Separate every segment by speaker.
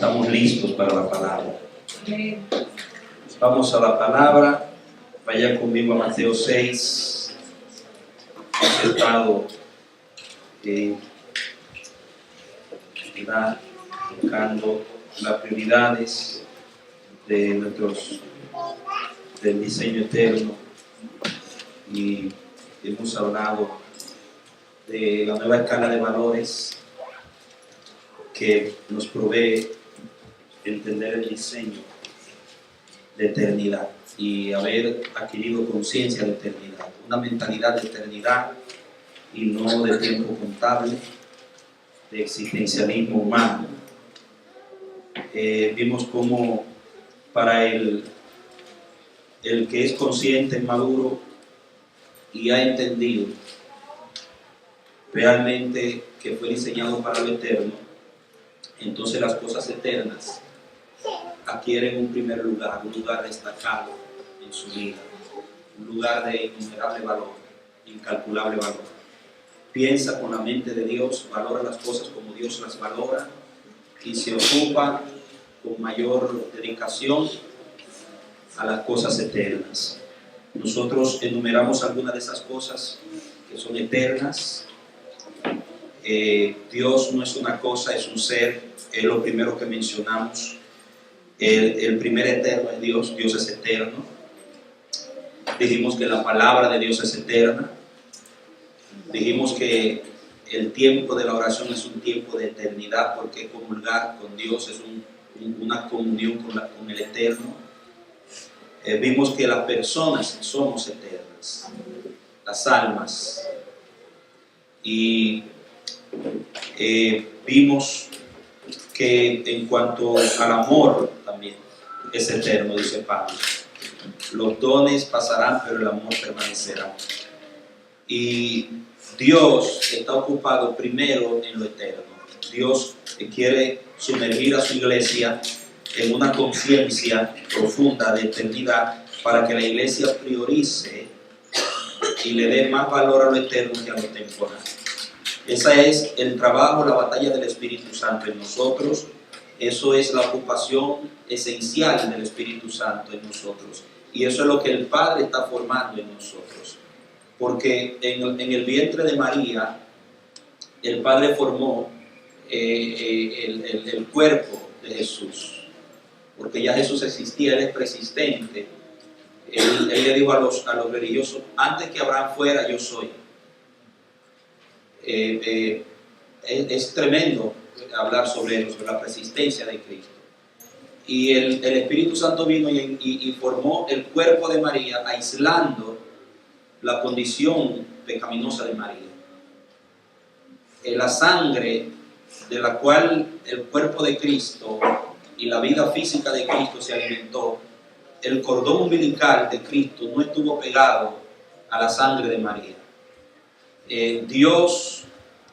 Speaker 1: Estamos listos para la palabra. Vamos a la palabra. Vaya conmigo a Mateo 6. Hemos estado tocando las prioridades del diseño eterno, y hemos hablado de la nueva escala de valores que nos provee entender el diseño de eternidad y haber adquirido conciencia de eternidad, una mentalidad de eternidad y no de tiempo contable, de existencialismo humano. Vimos cómo para el que es consciente, maduro y ha entendido realmente que fue diseñado para lo eterno, entonces las cosas eternas adquieren un primer lugar, un lugar destacado en su vida, un lugar de innumerable valor, incalculable valor. Piensa con la mente de Dios, valora las cosas como Dios las valora y se ocupa con mayor dedicación a las cosas eternas. Nosotros enumeramos algunas de esas cosas que son eternas. Dios no es una cosa, es un ser, es lo primero que mencionamos. El primer eterno es Dios, Dios es eterno. Dijimos que la palabra de Dios es eterna. Dijimos que el tiempo de la oración es un tiempo de eternidad, porque comulgar con Dios es una comunión con el eterno. Vimos que las personas somos eternas, las almas. Y vimos que en cuanto al amor también es eterno, dice Pablo. Los dones pasarán, pero el amor permanecerá. Y Dios está ocupado primero en lo eterno. Dios quiere sumergir a su iglesia en una conciencia profunda de eternidad para que la iglesia priorice y le dé más valor a lo eterno que a lo temporal. Ese es el trabajo, la batalla del Espíritu Santo en nosotros. Eso es la ocupación esencial del Espíritu Santo en nosotros. Y eso es lo que el Padre está formando en nosotros. Porque en el vientre de María, el Padre formó el cuerpo de Jesús. Porque ya Jesús existía, Él es preexistente. Él le dijo a los religiosos: antes que Abraham fuera, yo soy. Es tremendo hablar sobre la persistencia de Cristo. Y el Espíritu Santo vino y formó el cuerpo de María, aislando la condición pecaminosa de María. La sangre de la cual el cuerpo de Cristo y la vida física de Cristo se alimentó, el cordón umbilical de Cristo no estuvo pegado a la sangre de María. Dios,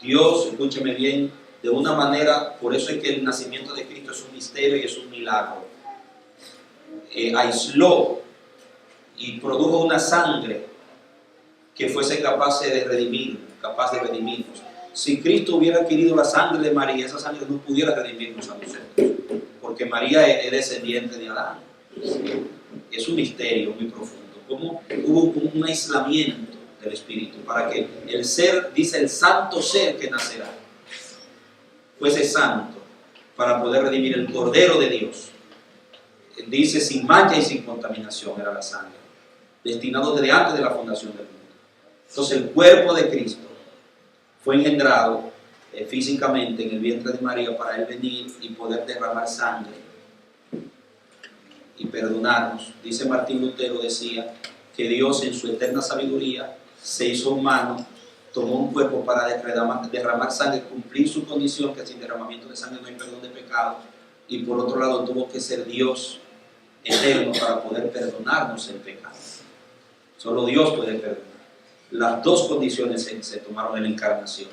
Speaker 1: escúcheme bien, de una manera, por eso es que el nacimiento de Cristo es un misterio y es un milagro. Aisló y produjo una sangre que fuese capaz de redimirnos. Si Cristo hubiera adquirido la sangre de María, esa sangre no pudiera redimirnos a nosotros, porque María es descendiente de Adán. Es un misterio muy profundo. Como hubo un aislamiento del Espíritu para que el ser, dice el santo ser que nacerá, fuese santo para poder redimir el Cordero de Dios. Dice sin mancha y sin contaminación era la sangre, destinado desde antes de la fundación del mundo. Entonces el cuerpo de Cristo fue engendrado físicamente en el vientre de María para Él venir y poder derramar sangre y perdonarnos. Dice Martín Lutero, decía que Dios en su eterna sabiduría se hizo humano, tomó un cuerpo para derramar sangre, cumplir su condición, que sin derramamiento de sangre no hay perdón de pecado, y por otro lado tuvo que ser Dios eterno para poder perdonarnos el pecado. Solo Dios puede perdonar. Las dos condiciones se tomaron en la encarnación.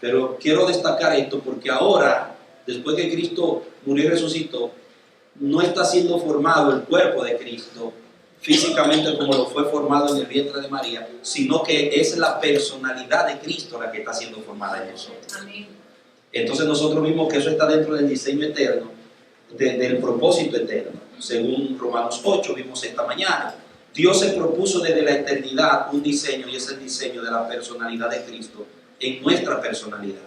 Speaker 1: Pero quiero destacar esto porque ahora, después que Cristo murió y resucitó, no está siendo formado el cuerpo de Cristo físicamente como lo fue formado en el vientre de María, sino que es la personalidad de Cristo la que está siendo formada en nosotros. Amén. Entonces nosotros vimos que eso está dentro del diseño eterno, del propósito eterno. Según Romanos 8 vimos esta mañana, Dios se propuso desde la eternidad un diseño, y es el diseño de la personalidad de Cristo en nuestra personalidad.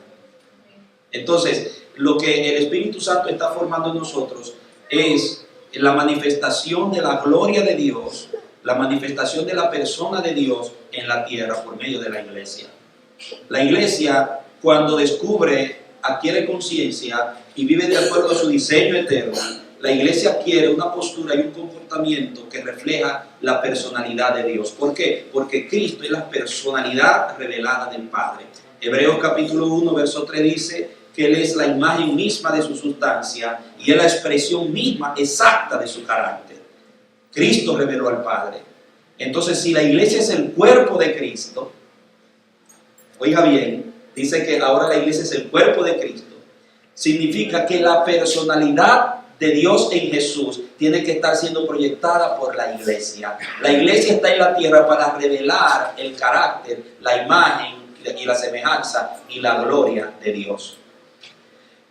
Speaker 1: Entonces, lo que el Espíritu Santo está formando en nosotros es la manifestación de la gloria de Dios, la manifestación de la persona de Dios en la tierra por medio de la iglesia. La iglesia, cuando descubre, adquiere conciencia y vive de acuerdo a su diseño eterno, la iglesia adquiere una postura y un comportamiento que refleja la personalidad de Dios. ¿Por qué? Porque Cristo es la personalidad revelada del Padre. Hebreos capítulo 1, verso 3 dice que Él es la imagen misma de su sustancia y es la expresión misma exacta de su carácter. Cristo reveló al Padre. Entonces, si la iglesia es el cuerpo de Cristo, oiga bien, dice que ahora la iglesia es el cuerpo de Cristo, significa que la personalidad de Dios en Jesús tiene que estar siendo proyectada por la iglesia. La iglesia está en la tierra para revelar el carácter, la imagen y la semejanza y la gloria de Dios.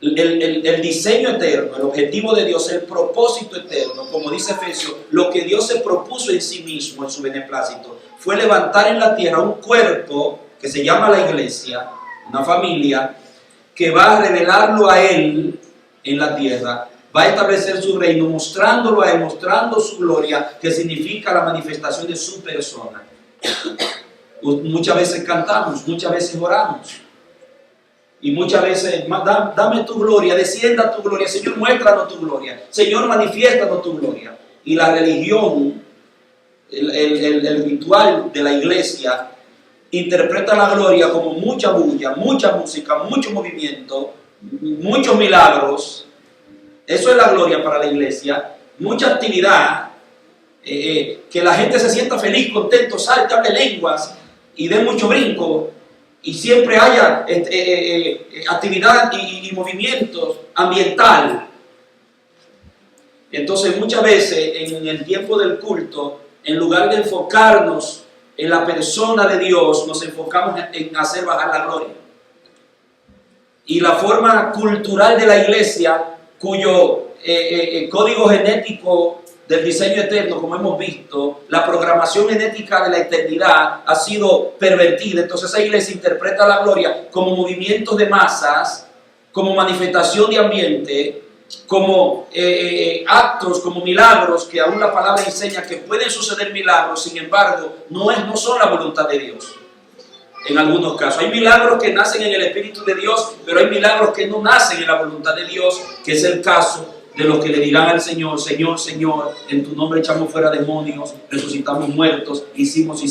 Speaker 1: El diseño eterno, el objetivo de Dios, el propósito eterno, como dice Efesios, lo que Dios se propuso en sí mismo, en su beneplácito, fue levantar en la tierra un cuerpo que se llama la iglesia, una familia, que va a revelarlo a Él en la tierra, va a establecer su reino, mostrándolo a Él, mostrando su gloria, que significa la manifestación de su persona. Muchas veces cantamos, muchas veces oramos, y muchas veces, dame tu gloria, descienda tu gloria, Señor, muéstranos tu gloria, Señor, manifiéstanos tu gloria. Y la religión, el ritual de la iglesia, interpreta la gloria como mucha bulla, mucha música, mucho movimiento, muchos milagros. Eso es la gloria para la iglesia, mucha actividad, que la gente se sienta feliz, contento, salte, hable lenguas y dé mucho brinco, y siempre haya actividad y movimientos ambiental. Entonces, muchas veces en el tiempo del culto, en lugar de enfocarnos en la persona de Dios, nos enfocamos en hacer bajar la gloria. Y la forma cultural de la iglesia, cuyo código genético del diseño eterno, como hemos visto, la programación genética de la eternidad ha sido pervertida. Entonces esa iglesia interpreta la gloria como movimientos de masas, como manifestación de ambiente, como actos, como milagros, que aún la palabra enseña que pueden suceder milagros, sin embargo, no son la voluntad de Dios. En algunos casos hay milagros que nacen en el Espíritu de Dios, pero hay milagros que no nacen en la voluntad de Dios, que es el caso de los que le dirán al Señor, Señor, Señor, en tu nombre echamos fuera demonios, resucitamos muertos, hicimos,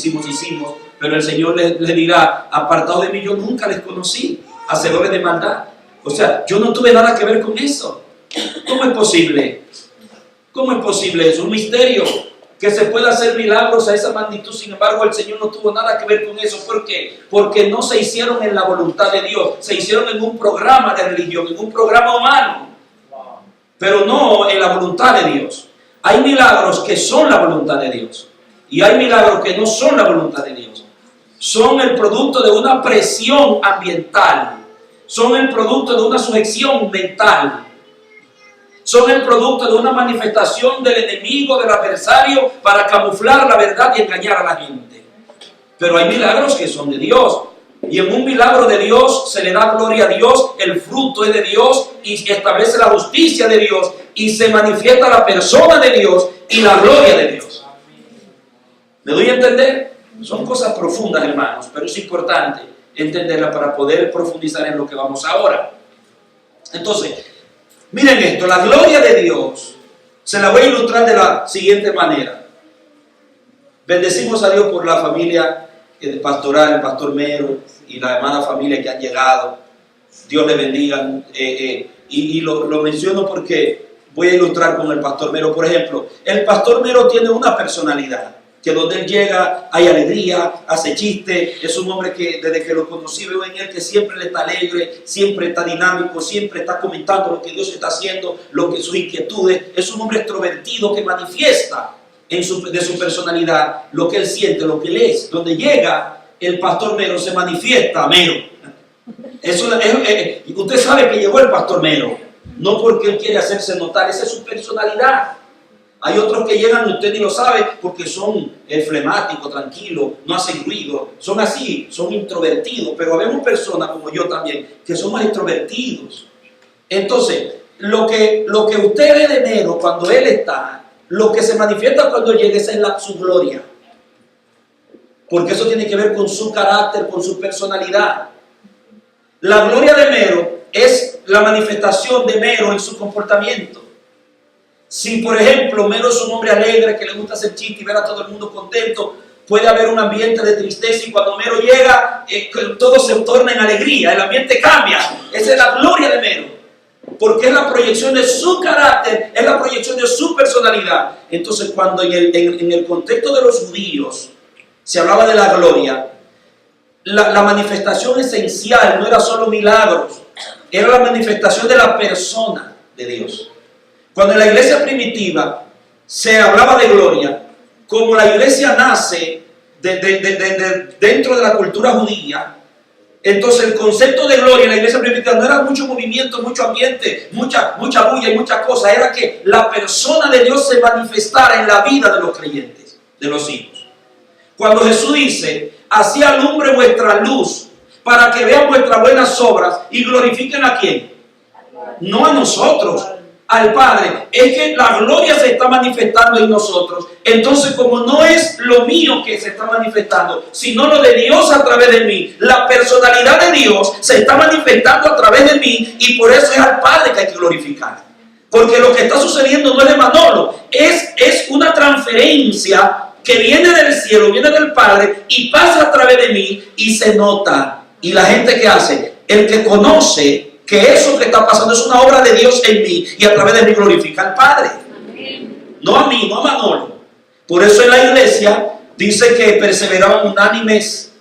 Speaker 1: pero el Señor le dirá, apartado de mí, yo nunca les conocí, hacedores de maldad. O sea, yo no tuve nada que ver con eso. ¿Cómo es posible? ¿Cómo es posible? Es un misterio que se pueda hacer milagros a esa magnitud. Sin embargo, el Señor no tuvo nada que ver con eso. ¿Por qué? Porque no se hicieron en la voluntad de Dios, se hicieron en un programa de religión, en un programa humano, pero no en la voluntad de Dios. Hay milagros que son la voluntad de Dios y hay milagros que no son la voluntad de Dios. Son el producto de una presión ambiental, son el producto de una sujeción mental, son el producto de una manifestación del enemigo, del adversario, para camuflar la verdad y engañar a la gente. Pero hay milagros que son de Dios. Y en un milagro de Dios se le da gloria a Dios, el fruto es de Dios y establece la justicia de Dios y se manifiesta la persona de Dios y la gloria de Dios. ¿Me doy a entender? Son cosas profundas, hermanos, pero es importante entenderlas para poder profundizar en lo que vamos ahora. Entonces, miren esto, la gloria de Dios se la voy a ilustrar de la siguiente manera. Bendecimos a Dios por la familia pastoral, el pastor Mero y la hermana familia que han llegado. Dios les bendiga. Y lo menciono porque voy a ilustrar con el pastor Mero. Por ejemplo, el pastor Mero tiene una personalidad que donde él llega hay alegría, hace chiste. Es un hombre que desde que lo conocí veo en él que siempre está alegre, siempre está dinámico, siempre está comentando lo que Dios está haciendo, sus inquietudes. Es un hombre extrovertido que manifiesta de su personalidad lo que él siente, lo que él es. Donde llega el pastor Mero se manifiesta Mero. Usted sabe que llegó el pastor Mero. no porque Él quiere hacerse notar, esa es su personalidad. Hay otros que llegan y usted ni lo sabe porque son flemáticos, tranquilos, no hacen ruido, son así, son introvertidos, pero vemos personas como yo también que son más extrovertidos. Entonces, lo que usted ve de Nero cuando Él está, lo que se manifiesta cuando llegue, esa es su gloria. Porque eso tiene que ver con su carácter, con su personalidad. La gloria de Nero es la manifestación de Nero en su comportamiento. Si, por ejemplo, Nero es un hombre alegre que le gusta hacer chiste y ver a todo el mundo contento, puede haber un ambiente de tristeza y cuando Nero llega, todo se torna en alegría, el ambiente cambia. Esa es la gloria de Nero, porque es la proyección de su carácter, es la proyección de su personalidad. Entonces, cuando en el contexto de los judíos se hablaba de la gloria, la manifestación esencial no era solo milagros, era la manifestación de la persona de Dios. Cuando en la iglesia primitiva se hablaba de gloria, como la iglesia nace dentro de la cultura judía, entonces el concepto de gloria en la iglesia primitiva no era mucho movimiento, mucho ambiente, mucha bulla y muchas cosas, era que la persona de Dios se manifestara en la vida de los creyentes, de los hijos. Cuando Jesús dice, así alumbre vuestra luz, para que vean vuestras buenas obras y glorifiquen ¿a quién? No a nosotros, al Padre. Es que la gloria se está manifestando en nosotros. Entonces, como no es lo mío que se está manifestando, sino lo de Dios a través de mí, la personalidad de Dios se está manifestando a través de mí y por eso es al Padre que hay que glorificar. Porque lo que está sucediendo no es de Manolo, es una transferencia que viene del cielo, viene del Padre y pasa a través de mí y se nota. Y la gente que hace, el que conoce que eso que está pasando es una obra de Dios en mí y a través de mí glorifica al Padre. Amén. No a mí, no a Manolo. Por eso en la iglesia dice que perseveraban unánimes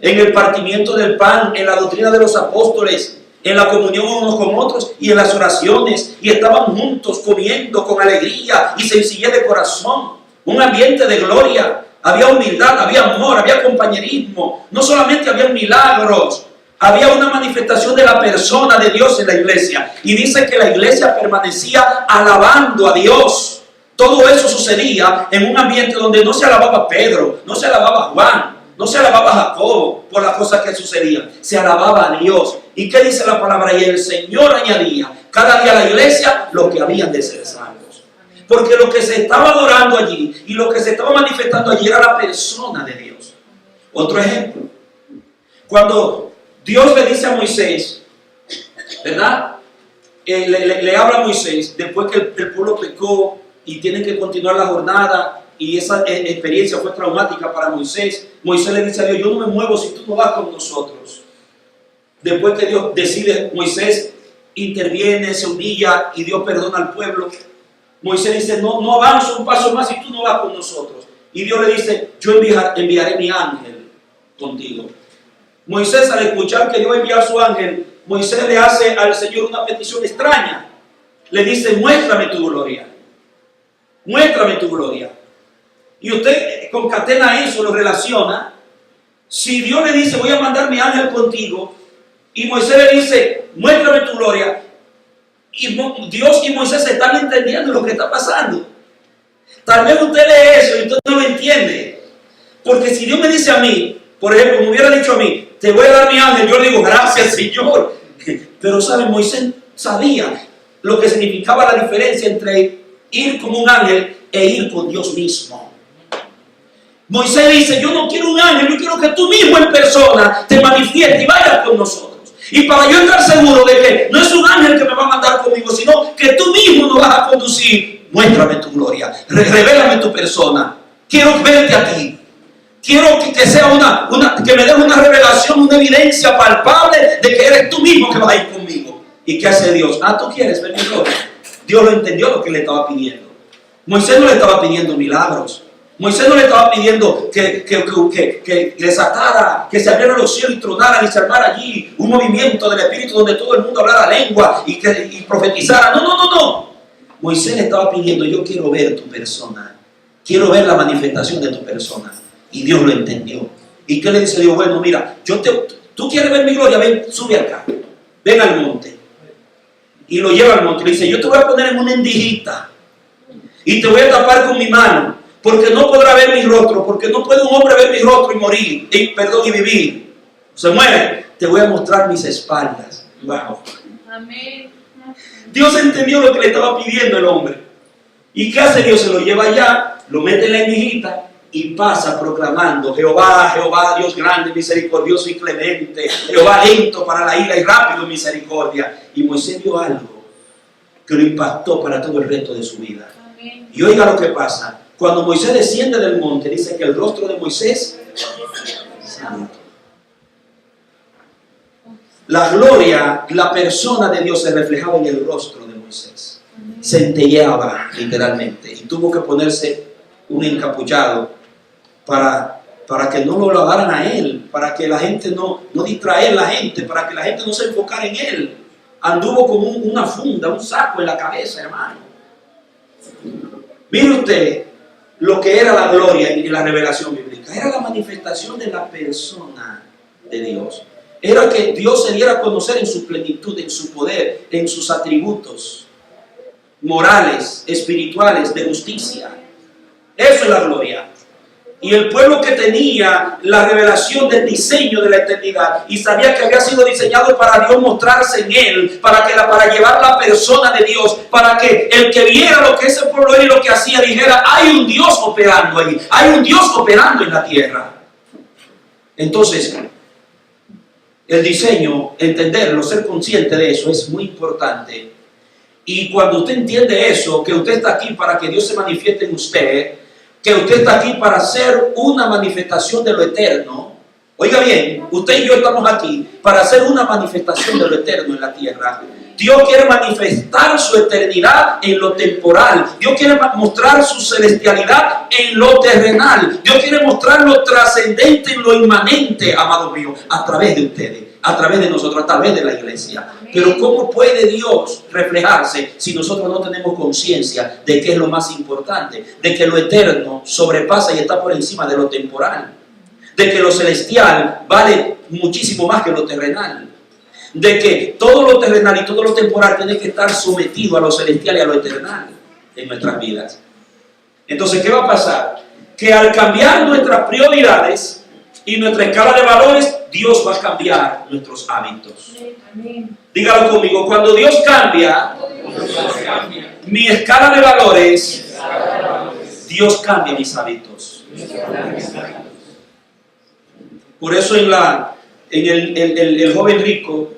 Speaker 1: en el partimiento del pan, en la doctrina de los apóstoles, en la comunión unos con otros y en las oraciones, y estaban juntos comiendo con alegría y sencillez de corazón, un ambiente de gloria. Había humildad, había amor, había compañerismo. No solamente había milagros, había una manifestación de la persona de Dios en la iglesia. Y dice que la iglesia permanecía alabando a Dios. Todo eso sucedía en un ambiente donde no se alababa a Pedro, no se alababa a Juan, no se alababa a Jacobo por las cosas que sucedían. Se alababa a Dios. ¿Y qué dice la palabra? Y el Señor añadía cada día a la iglesia lo que habían de ser salvos. Porque lo que se estaba adorando allí y lo que se estaba manifestando allí era la persona de Dios. Otro ejemplo. Cuando Dios le dice a Moisés, ¿verdad? Le habla a Moisés después que el pueblo pecó y tienen que continuar la jornada y esa experiencia fue traumática para Moisés. Moisés le dice a Dios, yo no me muevo si tú no vas con nosotros. Después que Dios decide, Moisés interviene, se humilla y Dios perdona al pueblo. Moisés dice, no avanzo un paso más si tú no vas con nosotros. Y Dios le dice, yo enviaré mi ángel contigo. Moisés, al escuchar que Dios envió a su ángel, Moisés le hace al Señor una petición extraña. Le dice, muéstrame tu gloria. Muéstrame tu gloria. Y usted concatena eso, lo relaciona. Si Dios le dice, voy a mandar mi ángel contigo, y Moisés le dice, muéstrame tu gloria, y Dios y Moisés se están entendiendo lo que está pasando. Tal vez usted lee eso y usted no lo entiende. Porque si Dios me dice a mí, por ejemplo, me hubiera dicho a mí, te voy a dar mi ángel, yo le digo, gracias Señor. Pero sabe, Moisés sabía lo que significaba la diferencia entre ir como un ángel e ir con Dios mismo. Moisés dice, yo no quiero un ángel, yo quiero que tú mismo en persona te manifiestes y vayas con nosotros. Y para yo estar seguro de que no es un ángel que me va a mandar conmigo, sino que tú mismo nos vas a conducir, muéstrame tu gloria, revélame tu persona. Quiero verte a ti. Quiero que sea que me des una revelación, una evidencia palpable de que eres tú mismo que vas a ir conmigo. ¿Y qué hace Dios? tú quieres ver mi gloria. Dios lo entendió lo que le estaba pidiendo. Moisés no le estaba pidiendo milagros. Moisés no le estaba pidiendo que desatara, que se abrieran los cielos y tronaran y se armara allí un movimiento del Espíritu donde todo el mundo hablara lengua y profetizara. No. Moisés le estaba pidiendo, yo quiero ver tu persona. Quiero ver la manifestación de tu persona. Y Dios lo entendió. ¿Y qué le dice Dios? Bueno, mira, tú quieres ver mi gloria, ven, sube acá. Ven al monte. y lo lleva al monte. Le dice, yo te voy a poner en una endijita y te voy a tapar con mi mano, porque no podrá ver mi rostro, porque no puede un hombre ver mi rostro y morir, y vivir. Se muere. Te voy a mostrar mis espaldas. Wow.
Speaker 2: Amén.
Speaker 1: Dios entendió lo que le estaba pidiendo el hombre. ¿Y qué hace Dios? Se lo lleva allá, lo mete en la endijita y pasa proclamando: Jehová, Jehová, Dios grande, misericordioso y clemente, Jehová lento para la ira y rápido en misericordia. Y Moisés vio algo que lo impactó para todo el resto de su vida.
Speaker 2: Amén.
Speaker 1: Y oiga lo que pasa. Cuando Moisés desciende del monte, dice que el rostro de Moisés santo. La gloria, la persona de Dios se reflejaba en el rostro de Moisés. Centelleaba literalmente, y tuvo que ponerse un encapuchado para que no lo lavaran a él, para que la gente no distraer la gente, para que la gente no se enfocara en él. Anduvo con una funda, un saco en la cabeza, hermano. Mire usted lo que era la gloria y la revelación bíblica. Era la manifestación de la persona de Dios. Era que Dios se diera a conocer en su plenitud, en su poder, en sus atributos morales, espirituales, de justicia. Eso es la gloria. Y el pueblo que tenía la revelación del diseño de la eternidad y sabía que había sido diseñado para Dios mostrarse en él, para llevar la persona de Dios, para que el que viera lo que ese pueblo era y lo que hacía dijera: hay un Dios operando ahí, hay un Dios operando en la tierra. Entonces, el diseño, entenderlo, ser consciente de eso es muy importante. Y cuando usted entiende eso, que usted está aquí para que Dios se manifieste en usted, que usted está aquí para ser una manifestación de lo eterno. Oiga bien, usted y yo estamos aquí para hacer una manifestación de lo eterno en la tierra. Dios quiere manifestar su eternidad en lo temporal. Dios quiere mostrar su celestialidad en lo terrenal. Dios quiere mostrar lo trascendente en lo inmanente, amados míos, a través de ustedes, a través de nosotros, a través de la iglesia. Pero ¿cómo puede Dios reflejarse si nosotros no tenemos conciencia de qué es lo más importante? De que lo eterno sobrepasa y está por encima de lo temporal. De que lo celestial vale muchísimo más que lo terrenal. De que todo lo terrenal y todo lo temporal tiene que estar sometido a lo celestial y a lo eternal en nuestras vidas. Entonces, ¿qué va a pasar? Que al cambiar nuestras prioridades y nuestra escala de valores, Dios va a cambiar nuestros hábitos. Dígalo conmigo: cuando Dios cambia mi escala de valores, Dios cambia mis hábitos. Por eso el joven rico,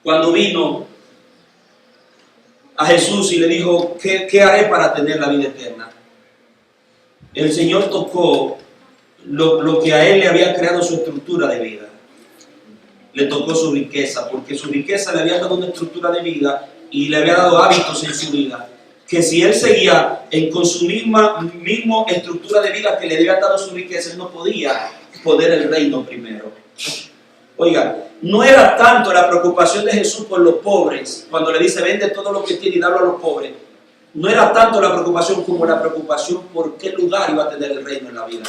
Speaker 1: cuando vino a Jesús y le dijo: ¿qué haré para tener la vida eterna? El Señor tocó lo que a él le había creado su estructura de vida. Le tocó su riqueza, porque su riqueza le había dado una estructura de vida y le había dado hábitos en su vida, que si él seguía con su misma estructura de vida que le había dado su riqueza, él no podía poner el reino primero. Oiga, no era tanto la preocupación de Jesús por los pobres, cuando le dice: vende todo lo que tiene y dalo a los pobres. No era tanto la preocupación como la preocupación por qué lugar iba a tener el reino en la vida.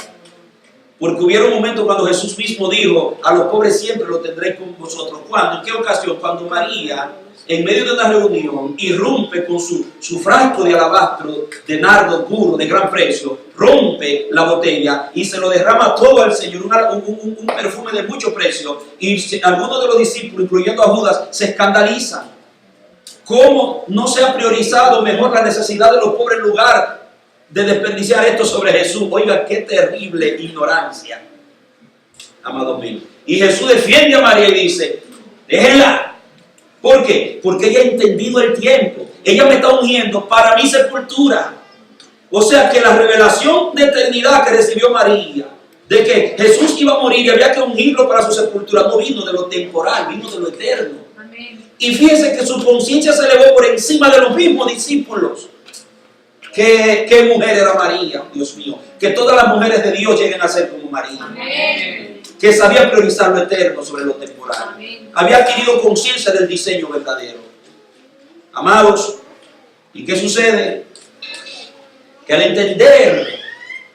Speaker 1: Porque hubieron momentos cuando Jesús mismo dijo: a los pobres siempre lo tendré con vosotros. ¿Cuándo? ¿En qué ocasión? Cuando María, en medio de una reunión, irrumpe con su frasco de alabastro, de nardo puro, de gran precio, rompe la botella y se lo derrama todo al Señor, un perfume de mucho precio. Y algunos de los discípulos, incluyendo a Judas, se escandalizan. ¿Cómo no se ha priorizado mejor la necesidad de los pobres en lugar de desperdiciar esto sobre Jesús? Oiga, qué terrible ignorancia, amados míos. Y Jesús defiende a María y dice: déjenla. ¿Por qué? Porque ella ha entendido el tiempo. Ella me está ungiendo para mi sepultura. O sea que la revelación de eternidad que recibió María, de que Jesús iba a morir y había que ungirlo para su sepultura, no vino de lo temporal, vino de lo eterno. Amén. Y fíjense que su conciencia se elevó por encima de los mismos discípulos. ¿Qué mujer era María? Dios mío, que todas las mujeres de Dios lleguen a ser como María. Amén. Que sabía priorizar lo eterno sobre lo temporal. Amén. Había adquirido conciencia del diseño verdadero. Amados, ¿y qué sucede? Que al entender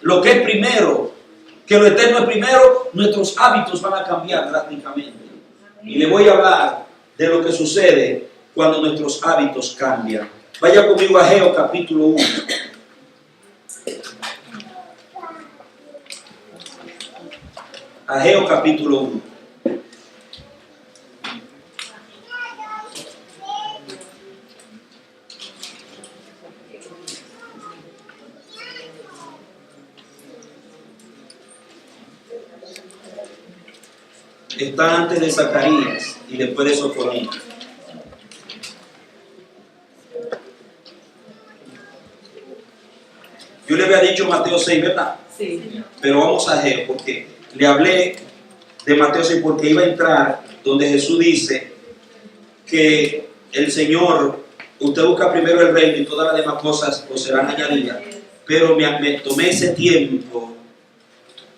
Speaker 1: lo que es primero, que lo eterno es primero, nuestros hábitos van a cambiar drásticamente. Y le voy a hablar de lo que sucede cuando nuestros hábitos cambian. Vaya conmigo a Ageo capítulo 1. Ageo capítulo 1. Está antes de Zacarías y después de Sofonías. Yo le había dicho Mateo 6, ¿verdad?
Speaker 2: Sí.
Speaker 1: Pero vamos a Ageo, porque le hablé de Mateo 6 porque iba a entrar donde Jesús dice que el Señor, usted busca primero el reino y todas las demás cosas os serán añadidas. Pero me tomé ese tiempo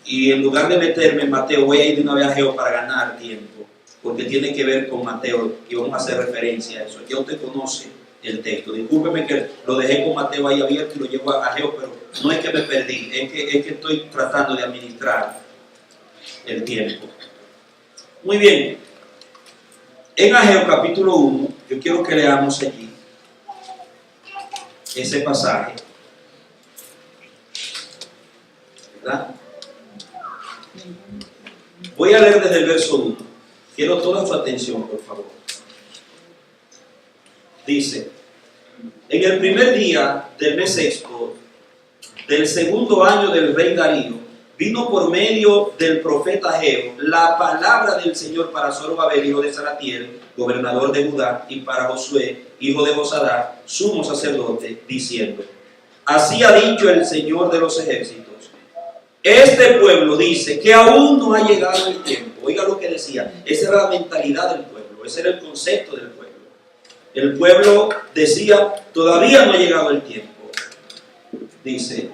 Speaker 1: y en lugar de meterme en Mateo, voy a ir de una vez a Ageo para ganar tiempo, porque tiene que ver con Mateo y vamos a hacer referencia a eso. Ya usted conoce el texto. Discúlpeme que lo dejé con Mateo ahí abierto y lo llevo a Ageo, pero no es que me perdí, es que estoy tratando de administrar el tiempo. Muy bien. En Ageo capítulo 1, yo quiero que leamos allí ese pasaje, ¿verdad? Voy a leer desde el verso 1. Quiero toda su atención, por favor. Dice: en el primer día del mes sexto, del segundo año del rey Darío, vino por medio del profeta Ageo la palabra del Señor para Zorobabel, hijo de Salatiel, gobernador de Judá, y para Josué, hijo de Josadá, sumo sacerdote, diciendo: así ha dicho el Señor de los ejércitos. Este pueblo dice que aún no ha llegado el tiempo. Oiga lo que decía. Esa era la mentalidad del pueblo. Ese era el concepto del pueblo. El pueblo decía, todavía no ha llegado el tiempo. Dice,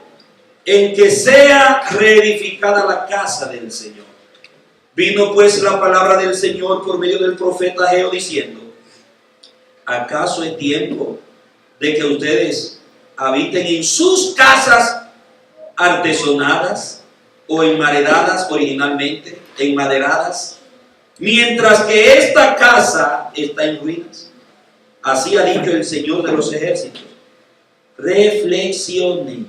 Speaker 1: en que sea reedificada la casa del Señor. Vino pues la palabra del Señor por medio del profeta Ageo diciendo: ¿acaso es tiempo de que ustedes habiten en sus casas artesonadas o enmaderadas originalmente, enmaderadas, mientras que esta casa está en ruinas? Así ha dicho el Señor de los ejércitos. Reflexionen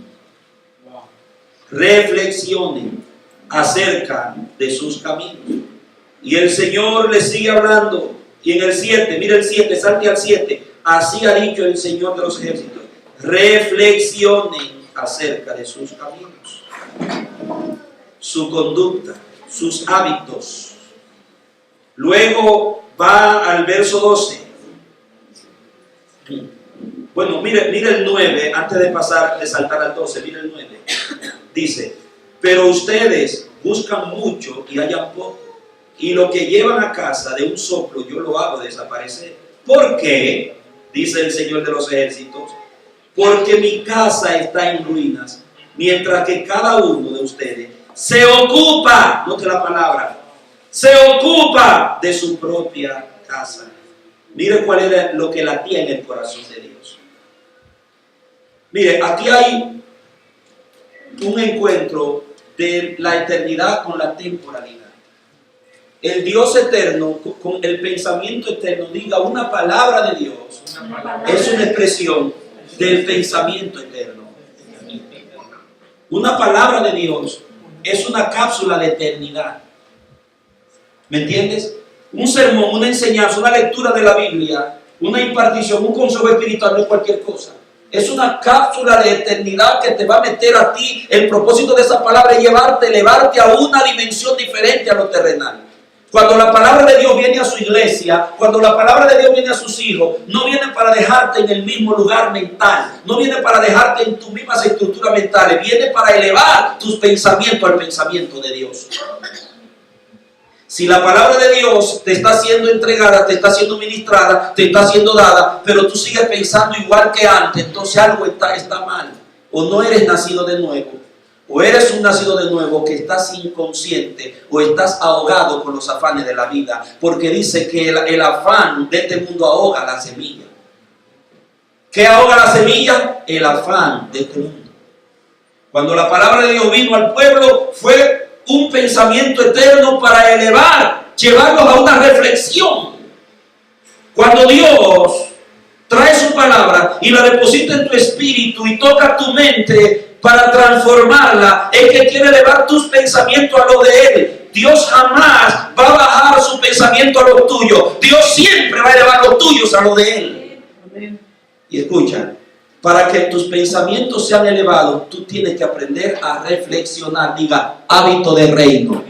Speaker 1: acerca de sus caminos. Y el Señor les sigue hablando. Y en el 7, mira el 7, salte al 7. Así ha dicho el Señor de los ejércitos. Reflexionen acerca de sus caminos, su conducta, sus hábitos. Luego va al verso 12. Bueno, mire el 9, antes de saltar al 12, mire el 9. Dice: pero ustedes buscan mucho y hallan poco, y lo que llevan a casa de un soplo yo lo hago desaparecer. ¿Por qué? Dice el Señor de los ejércitos: porque mi casa está en ruinas, mientras que cada uno de ustedes se ocupa, note la palabra, se ocupa de su propia casa. Mire cuál era lo que latía en el corazón de Dios. Mire, aquí hay un encuentro de la eternidad con la temporalidad. El Dios eterno, con el pensamiento eterno, diga una palabra de Dios, es una expresión del pensamiento eterno. Una palabra de Dios es una cápsula de eternidad. ¿Me entiendes? Un sermón, una enseñanza, una lectura de la Biblia, una impartición, un consejo espiritual, no es cualquier cosa. Es una cápsula de eternidad que te va a meter a ti. El propósito de esa palabra es llevarte, elevarte a una dimensión diferente a lo terrenal. Cuando la palabra de Dios viene a su iglesia, cuando la palabra de Dios viene a sus hijos, no viene para dejarte en el mismo lugar mental, no viene para dejarte en tus mismas estructuras mentales, viene para elevar tus pensamientos al pensamiento de Dios. Si la palabra de Dios te está siendo entregada, te está siendo ministrada, te está siendo dada, pero tú sigues pensando igual que antes, entonces algo está mal. O no eres nacido de nuevo, o eres un nacido de nuevo que estás inconsciente, o estás ahogado con los afanes de la vida, porque dice que el afán de este mundo ahoga la semilla. ¿Qué ahoga la semilla? El afán de este mundo. Cuando la palabra de Dios vino al pueblo, fue un pensamiento eterno para elevar, llevarlos a una reflexión. Cuando Dios trae su palabra y la deposita en tu espíritu y toca tu mente para transformarla, es que quiere elevar tus pensamientos a los de Él. Dios jamás va a bajar su pensamiento a los tuyos. Dios siempre va a elevar los tuyos a los de Él. Amén. Y escucha, para que tus pensamientos sean elevados, tú tienes que aprender a reflexionar. Diga, hábito de reino.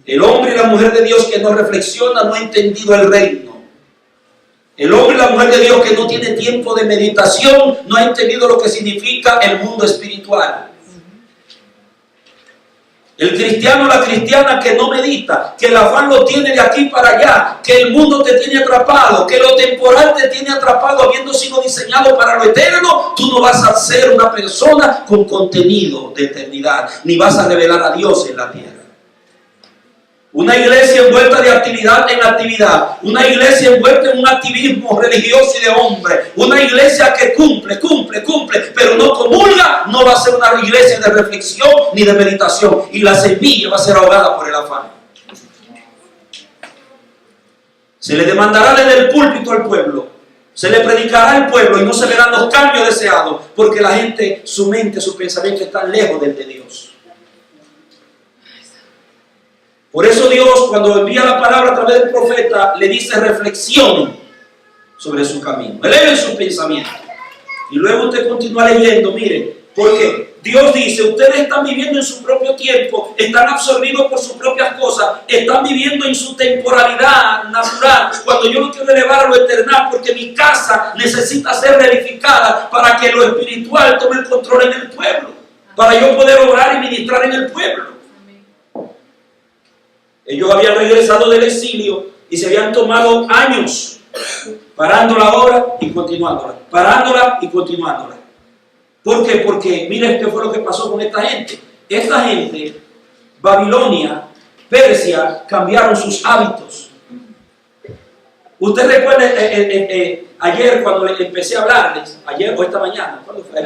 Speaker 1: El hombre y la mujer de Dios que no reflexiona no ha entendido el reino. El hombre y la mujer de Dios que no tiene tiempo de meditación no ha entendido lo que significa el mundo espiritual. El cristiano o la cristiana que no medita, que el afán lo tiene de aquí para allá, que el mundo te tiene atrapado, que lo temporal te tiene atrapado habiendo sido diseñado para lo eterno, tú no vas a ser una persona con contenido de eternidad, ni vas a revelar a Dios en la tierra. Una iglesia envuelta de actividad en actividad, una iglesia envuelta en un activismo religioso y de hombre, una iglesia que cumple, pero no comulga, no va a ser una iglesia de reflexión ni de meditación, y la semilla va a ser ahogada por el afán. Se le demandará desde el púlpito al pueblo, se le predicará al pueblo y no se verán los cambios deseados, porque la gente, su mente, su pensamiento están lejos del de Dios. Por eso Dios, cuando envía la palabra a través del profeta, le dice reflexionen sobre su camino, eleven sus pensamientos. Y luego usted continúa leyendo, mire, porque Dios dice, ustedes están viviendo en su propio tiempo, están absorbidos por sus propias cosas, están viviendo en su temporalidad natural, cuando yo no quiero elevar a lo eternal, porque mi casa necesita ser reedificada para que lo espiritual tome el control en el pueblo, para yo poder orar y ministrar en el pueblo. Ellos habían regresado del exilio y se habían tomado años parando la obra y continuándola, parándola y continuándola. ¿Por qué? Porque miren qué fue lo que pasó con esta gente. Esta gente, Babilonia, Persia, cambiaron sus hábitos. Usted recuerda ayer cuando empecé a hablarles, ayer o esta mañana, ¿cuándo fue?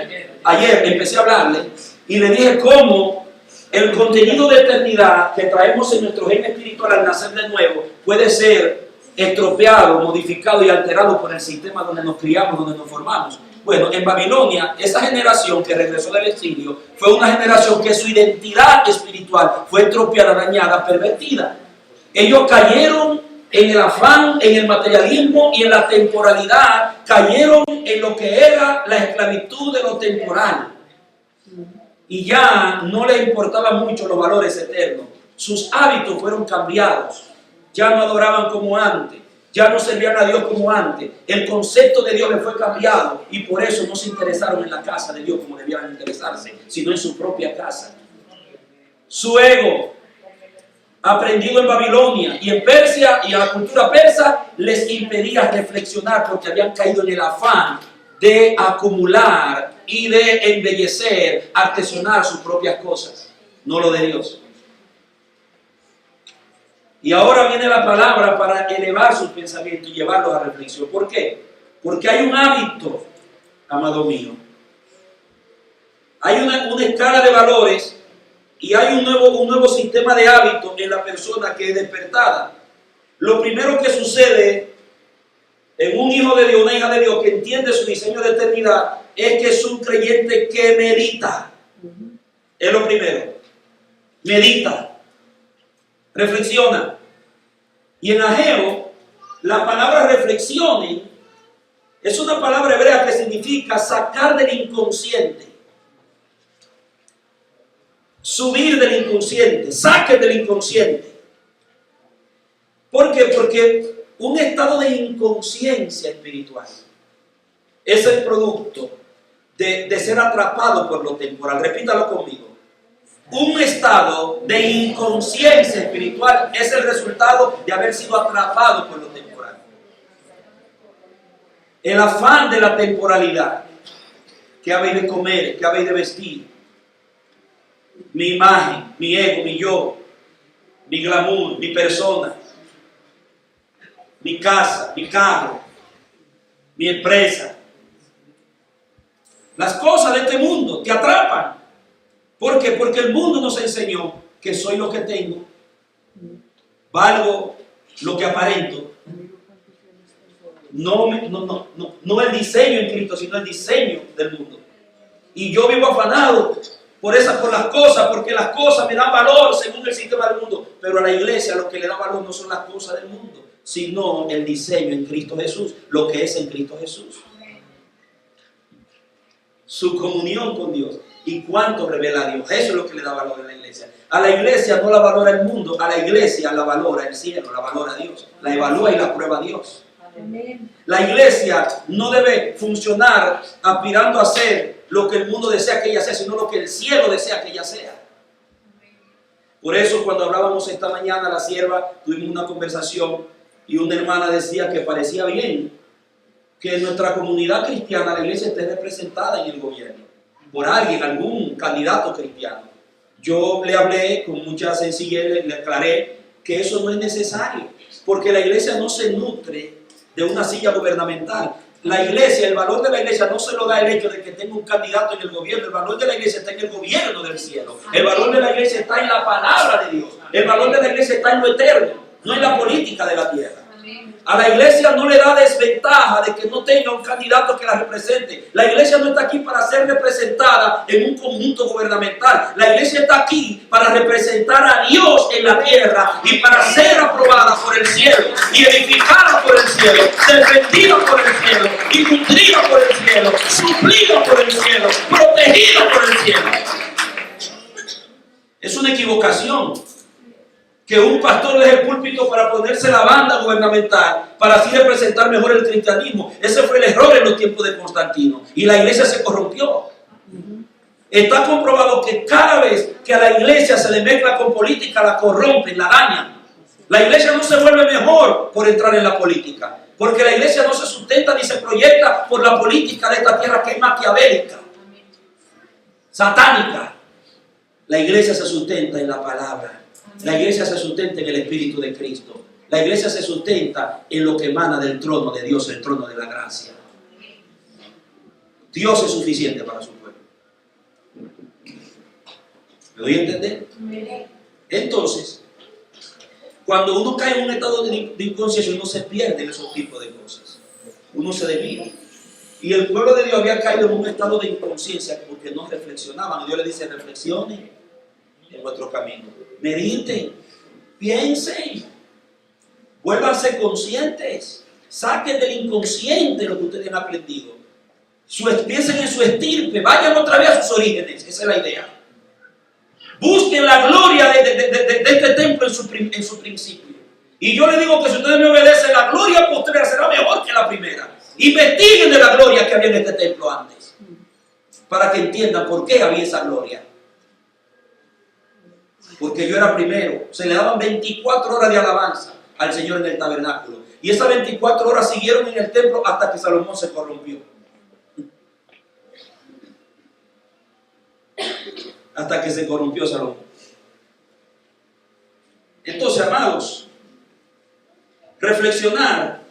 Speaker 1: Ayer empecé a hablarles y le dije cómo el contenido de eternidad que traemos en nuestro gen espiritual al nacer de nuevo puede ser estropeado, modificado y alterado por el sistema donde nos criamos, donde nos formamos. Bueno, en Babilonia, esa generación que regresó del exilio fue una generación que su identidad espiritual fue estropeada, dañada, pervertida. Ellos cayeron en el afán, en el materialismo y en la temporalidad, cayeron en lo que era la esclavitud de lo temporal. Y ya no les importaban mucho los valores eternos. Sus hábitos fueron cambiados. Ya no adoraban como antes. Ya no servían a Dios como antes. El concepto de Dios les fue cambiado. Y por eso no se interesaron en la casa de Dios como debían interesarse, sino en su propia casa. Su ego, aprendido en Babilonia y en Persia y a la cultura persa, les impedía reflexionar porque habían caído en el afán de acumular y de embellecer, artesonar sus propias cosas, no lo de Dios. Y ahora viene la palabra para elevar sus pensamientos y llevarlos a reflexión. ¿Por qué? Porque hay un hábito, amado mío. Hay una escala de valores y hay un nuevo sistema de hábitos en la persona que es despertada. Lo primero que sucede en un hijo de Dios, una hija de Dios que entiende su diseño de eternidad, es que es un creyente que medita. Es lo primero. Medita. Reflexiona. Y en Ageo, la palabra reflexionen es una palabra hebrea que significa sacar del inconsciente. Subir del inconsciente. Saquen del inconsciente. ¿Por qué? Porque un estado de inconsciencia espiritual es el producto de ser atrapado por lo temporal. Repítalo conmigo. Un estado de inconsciencia espiritual es el resultado de haber sido atrapado por lo temporal. El afán de la temporalidad. ¿Qué habéis de comer? ¿Qué habéis de vestir? Mi imagen, mi ego, mi yo, mi glamour, mi persona, mi casa, mi carro, mi empresa. Las cosas de este mundo te atrapan. ¿Por qué? Porque el mundo nos enseñó que soy lo que tengo, valgo lo que aparento, No el diseño en Cristo, sino el diseño del mundo. Y yo vivo afanado por las cosas, porque las cosas me dan valor según el sistema del mundo. Pero a la iglesia lo que le da valor no son las cosas del mundo, sino el diseño en Cristo Jesús, lo que es en Cristo Jesús. Su comunión con Dios y cuánto revela a Dios. Eso es lo que le da valor a la iglesia. A la iglesia no la valora el mundo, a la iglesia la valora el cielo, la valora Dios, la evalúa y la prueba Dios. La iglesia no debe funcionar aspirando a ser lo que el mundo desea que ella sea, sino lo que el cielo desea que ella sea. Por eso cuando hablábamos esta mañana, la sierva, tuvimos una conversación y una hermana decía que parecía bien que en nuestra comunidad cristiana la iglesia esté representada en el gobierno por alguien, algún candidato cristiano. Yo le hablé con mucha sencillez, le aclaré que eso no es necesario, porque la iglesia no se nutre de una silla gubernamental. La iglesia, el valor de la iglesia no se lo da el hecho de que tenga un candidato en el gobierno. El valor de la iglesia está en el gobierno del cielo. El valor de la iglesia está en la palabra de Dios. El valor de la iglesia está en lo eterno, no en la política de la tierra. A la iglesia no le da desventaja de que no tenga un candidato que la represente. La iglesia no está aquí para ser representada en un conjunto gubernamental. La iglesia está aquí para representar a Dios en la tierra y para ser aprobada por el cielo y edificada por el cielo, defendida por el cielo y nutrida por el cielo, suplida por el cielo, protegida por el cielo. Es una equivocación que un pastor deje el púlpito para ponerse la banda gubernamental, para así representar mejor el cristianismo. Ese fue el error en los tiempos de Constantino. Y la iglesia se corrompió. Está comprobado que cada vez que a la iglesia se le mezcla con política, la corrompen, la dañan. La iglesia no se vuelve mejor por entrar en la política, porque la iglesia no se sustenta ni se proyecta por la política de esta tierra que es maquiavélica, satánica. La iglesia se sustenta en la palabra. La iglesia se sustenta en el Espíritu de Cristo. La iglesia se sustenta en lo que emana del trono de Dios, el trono de la gracia. Dios es suficiente para su pueblo. ¿Me doy a entender? Entonces, cuando uno cae en un estado de inconsciencia, uno se pierde en esos tipos de cosas. Uno se desvía. Y el pueblo de Dios había caído en un estado de inconsciencia porque no reflexionaban. Y Dios le dice: reflexionen en vuestro camino. Mediten, piensen, vuélvanse conscientes, saquen del inconsciente lo que ustedes han aprendido. Piensen en su estirpe, vayan otra vez a sus orígenes. Esa es la idea. Busquen la gloria de este templo en su principio. Y yo les digo que si ustedes me obedecen, la gloria postrera será mejor que la primera. Investiguen de la gloria que había en este templo antes, para que entiendan por qué había esa gloria. Porque yo era primero. Se le daban 24 horas de alabanza al Señor en el tabernáculo. Y esas 24 horas siguieron en el templo hasta que Salomón se corrompió. Hasta que se corrompió Salomón. Entonces, amados, reflexionar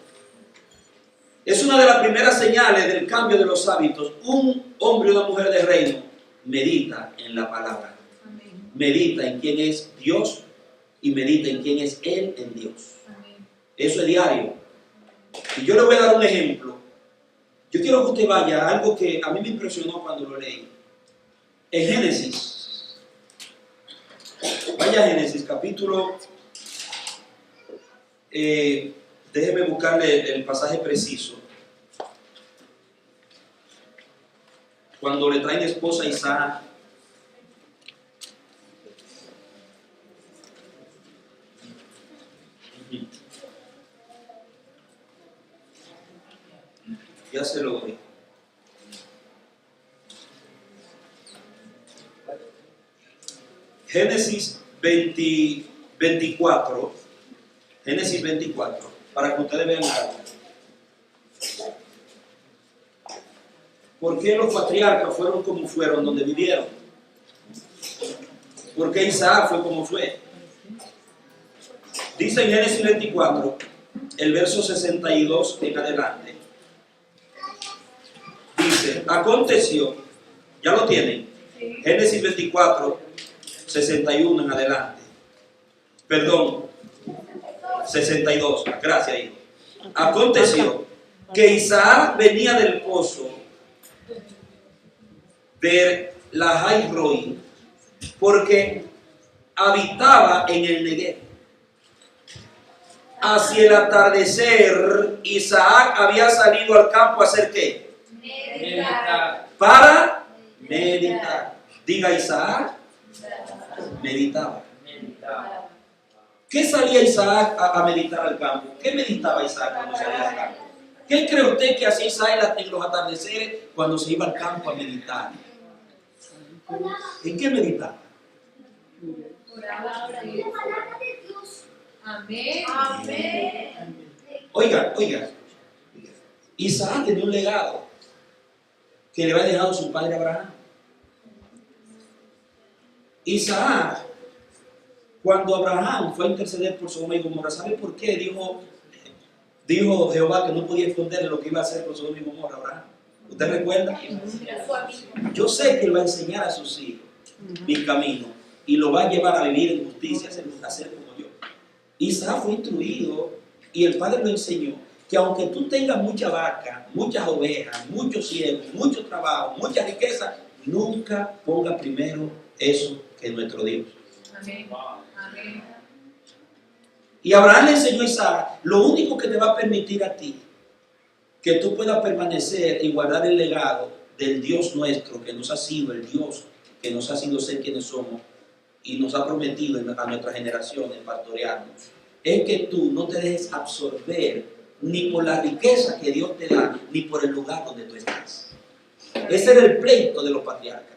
Speaker 1: es una de las primeras señales del cambio de los hábitos. Un hombre y una mujer de reino medita en la palabra. Medita en quién es Dios y medita en quién es Él en Dios. Eso es diario. Y yo le voy a dar un ejemplo. Yo quiero que usted vaya a algo que a mí me impresionó cuando lo leí. En Génesis. Vaya a Génesis, capítulo... déjeme buscarle el pasaje preciso. Cuando le traen esposa a Isaac. Ya se lo doy. Génesis 24. Génesis 24. Para que ustedes vean algo. ¿Por qué los patriarcas fueron como fueron, donde vivieron? ¿Por qué Isaac fue como fue? Dice en Génesis 24, el verso 62 en adelante. Dice, aconteció, ya lo tienen, Génesis 24, 61 en adelante. Perdón, 62, gracias hijo. Aconteció que Isaac venía del pozo de Lahai Roi porque habitaba en el Negev. Hacia el atardecer, Isaac había salido al campo a hacer ¿qué?
Speaker 2: Meditar.
Speaker 1: Para meditar. Diga Isaac, meditaba.
Speaker 2: Meditar.
Speaker 1: ¿Qué salía Isaac a meditar al campo? ¿Qué meditaba Isaac cuando salía al campo? ¿Qué cree usted que hacía Isaac en los atardeceres cuando se iba al campo a meditar? ¿En qué meditaba?
Speaker 2: Amén.
Speaker 3: Amén.
Speaker 1: Oiga. Isaac tenía un legado que le había dejado su padre Abraham. Isaac, cuando Abraham fue a interceder por Sodoma y Gomorra, ¿sabe por qué? Dijo Jehová que no podía esconderle lo que iba a hacer con Sodoma y Gomorra, Abraham. ¿Usted recuerda? Yo sé que él va a enseñar a sus hijos mi camino y lo va a llevar a vivir en justicia, a ser como yo. Isaac fue instruido y el padre lo enseñó que aunque tú tengas mucha vaca, muchas ovejas, muchos siervos, mucho trabajo, mucha riqueza, nunca ponga primero eso que es nuestro Dios.
Speaker 2: Amén. Amén.
Speaker 1: Y Abraham le enseñó a Isaac, lo único que te va a permitir a ti que tú puedas permanecer y guardar el legado del Dios nuestro, que nos ha sido el Dios, que nos ha sido ser quienes somos y nos ha prometido a nuestras generaciones pastorearnos, es que tú no te dejes absorber ni por la riqueza que Dios te da, ni por el lugar donde tú estás. Ese era el pleito de los patriarcas.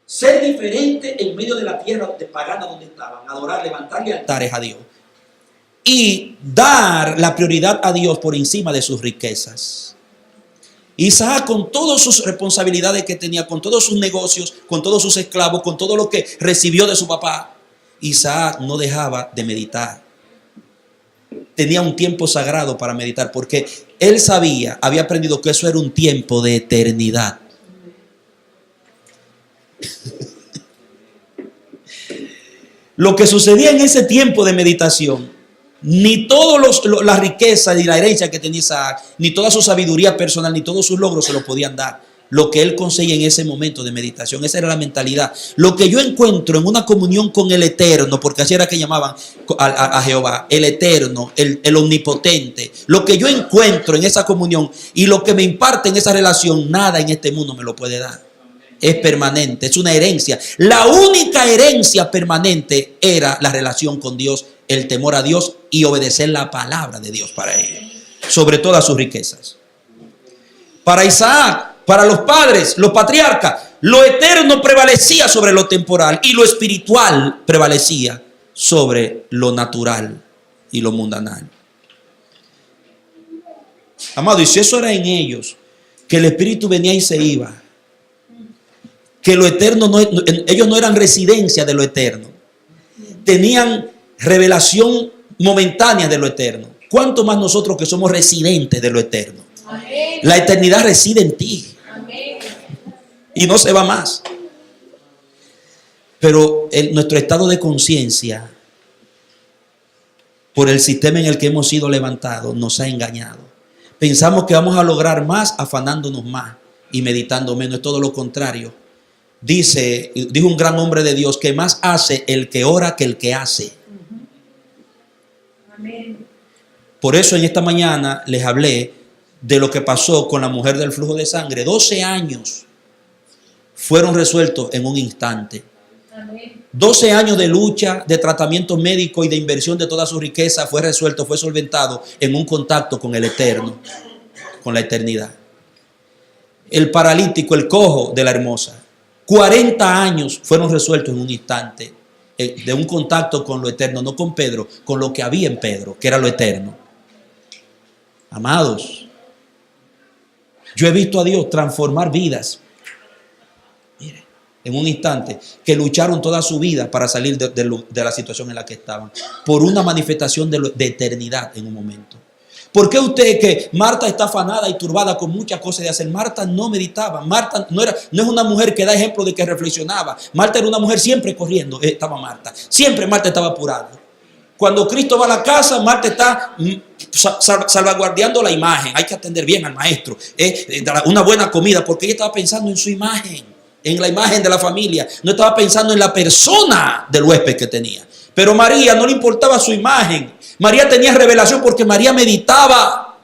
Speaker 1: Ser diferente en medio de la tierra de pagana donde estaban, adorar, levantarle altares a Dios y dar la prioridad a Dios por encima de sus riquezas. Isaac, con todas sus responsabilidades que tenía, con todos sus negocios, con todos sus esclavos, con todo lo que recibió de su papá, Isaac no dejaba de meditar. Tenía un tiempo sagrado para meditar porque él sabía, había aprendido que eso era un tiempo de eternidad. Lo que sucedía en ese tiempo de meditación, ni todas las riquezas y la herencia que tenía Isaac, ni toda su sabiduría personal, ni todos sus logros se lo podían dar. Lo que él conseguía en ese momento de meditación, esa era la mentalidad. Lo que yo encuentro en una comunión con el Eterno, porque así era que llamaban a Jehová, el Eterno, el Omnipotente. Lo que yo encuentro en esa comunión y lo que me imparte en esa relación, nada en este mundo me lo puede dar. Es permanente, es una herencia. La única herencia permanente era la relación con Dios, el temor a Dios y obedecer la palabra de Dios para él, sobre todas sus riquezas. Para Isaac, para los padres, los patriarcas, lo eterno prevalecía sobre lo temporal y lo espiritual prevalecía sobre lo natural y lo mundanal. Amado, y si eso era en ellos, que el espíritu venía y se iba, que lo eterno ellos no eran residencia de lo eterno, tenían revelación momentánea de lo eterno. ¿Cuánto más nosotros que somos residentes de lo eterno?
Speaker 2: Amén.
Speaker 1: La eternidad reside en ti.
Speaker 2: Amén.
Speaker 1: Y no se va más. Pero nuestro estado de conciencia, por el sistema en el que hemos sido levantados, nos ha engañado. Pensamos que vamos a lograr más afanándonos más y meditando menos. Es todo lo contrario. Dijo un gran hombre de Dios que más hace el que ora que el que hace.
Speaker 2: Amén.
Speaker 1: Por eso en esta mañana les hablé de lo que pasó con la mujer del flujo de sangre. 12 años fueron resueltos en un instante.
Speaker 2: Amén.
Speaker 1: 12 años de lucha, de tratamiento médico y de inversión de toda su riqueza fue resuelto, fue solventado en un contacto con el Eterno, con la eternidad. El paralítico, el cojo de la hermosa, 40 años fueron resueltos en un instante de un contacto con lo eterno, no con Pedro, con lo que había en Pedro, que era lo eterno. Amados, yo he visto a Dios transformar vidas, mire, en un instante, que lucharon toda su vida para salir de la situación en la que estaban, por una manifestación de eternidad en un momento. ¿Por qué usted que Marta está afanada y turbada con muchas cosas de hacer? Marta no meditaba. Marta no es una mujer que da ejemplo de que reflexionaba. Marta era una mujer siempre corriendo. Estaba Marta. Siempre Marta estaba apurada.
Speaker 4: Cuando Cristo va a la casa, Marta está salvaguardiando la imagen. Hay que atender bien al maestro. Dar una buena comida, porque ella estaba pensando en su imagen, en la imagen de la familia. No estaba pensando en la persona del huésped que tenía. Pero María no le importaba su imagen. María tenía revelación porque María meditaba.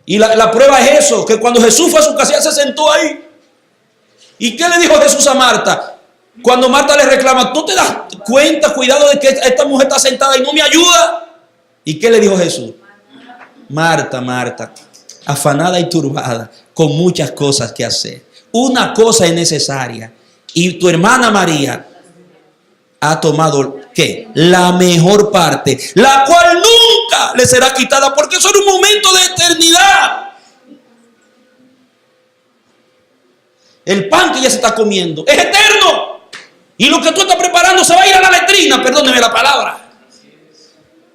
Speaker 4: Y la prueba es eso, que cuando Jesús fue a su casa, ella se sentó ahí. ¿Y qué le dijo Jesús a Marta? Cuando Marta le reclama, ¿tú te das cuenta, cuidado de que esta mujer está sentada y no me ayuda? ¿Y qué le dijo Jesús? Marta, Marta, afanada y turbada, con muchas cosas que hacer. Una cosa es necesaria. Y tu hermana María ha tomado, ¿qué? La mejor parte, la cual nunca le será quitada, porque eso era un momento de eternidad. El pan que ella se está comiendo es eterno. Y lo que tú estás preparando se va a ir a la letrina, perdóneme la palabra.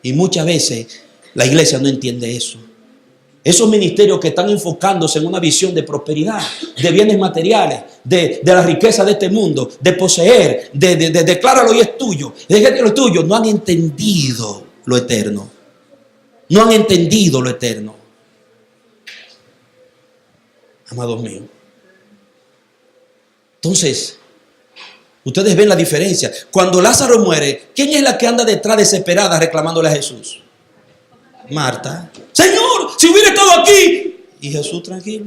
Speaker 4: Y muchas veces la iglesia no entiende eso. Esos ministerios que están enfocándose en una visión de prosperidad, de bienes materiales, de la riqueza de este mundo, de poseer, de decláralo y es tuyo, lo es tuyo, no han entendido lo eterno. No han entendido lo eterno. Amados míos. Entonces, ustedes ven la diferencia. Cuando Lázaro muere, ¿quién es la que anda detrás desesperada reclamándole a Jesús? Marta. Señor, si hubiera estado aquí. Y Jesús tranquilo.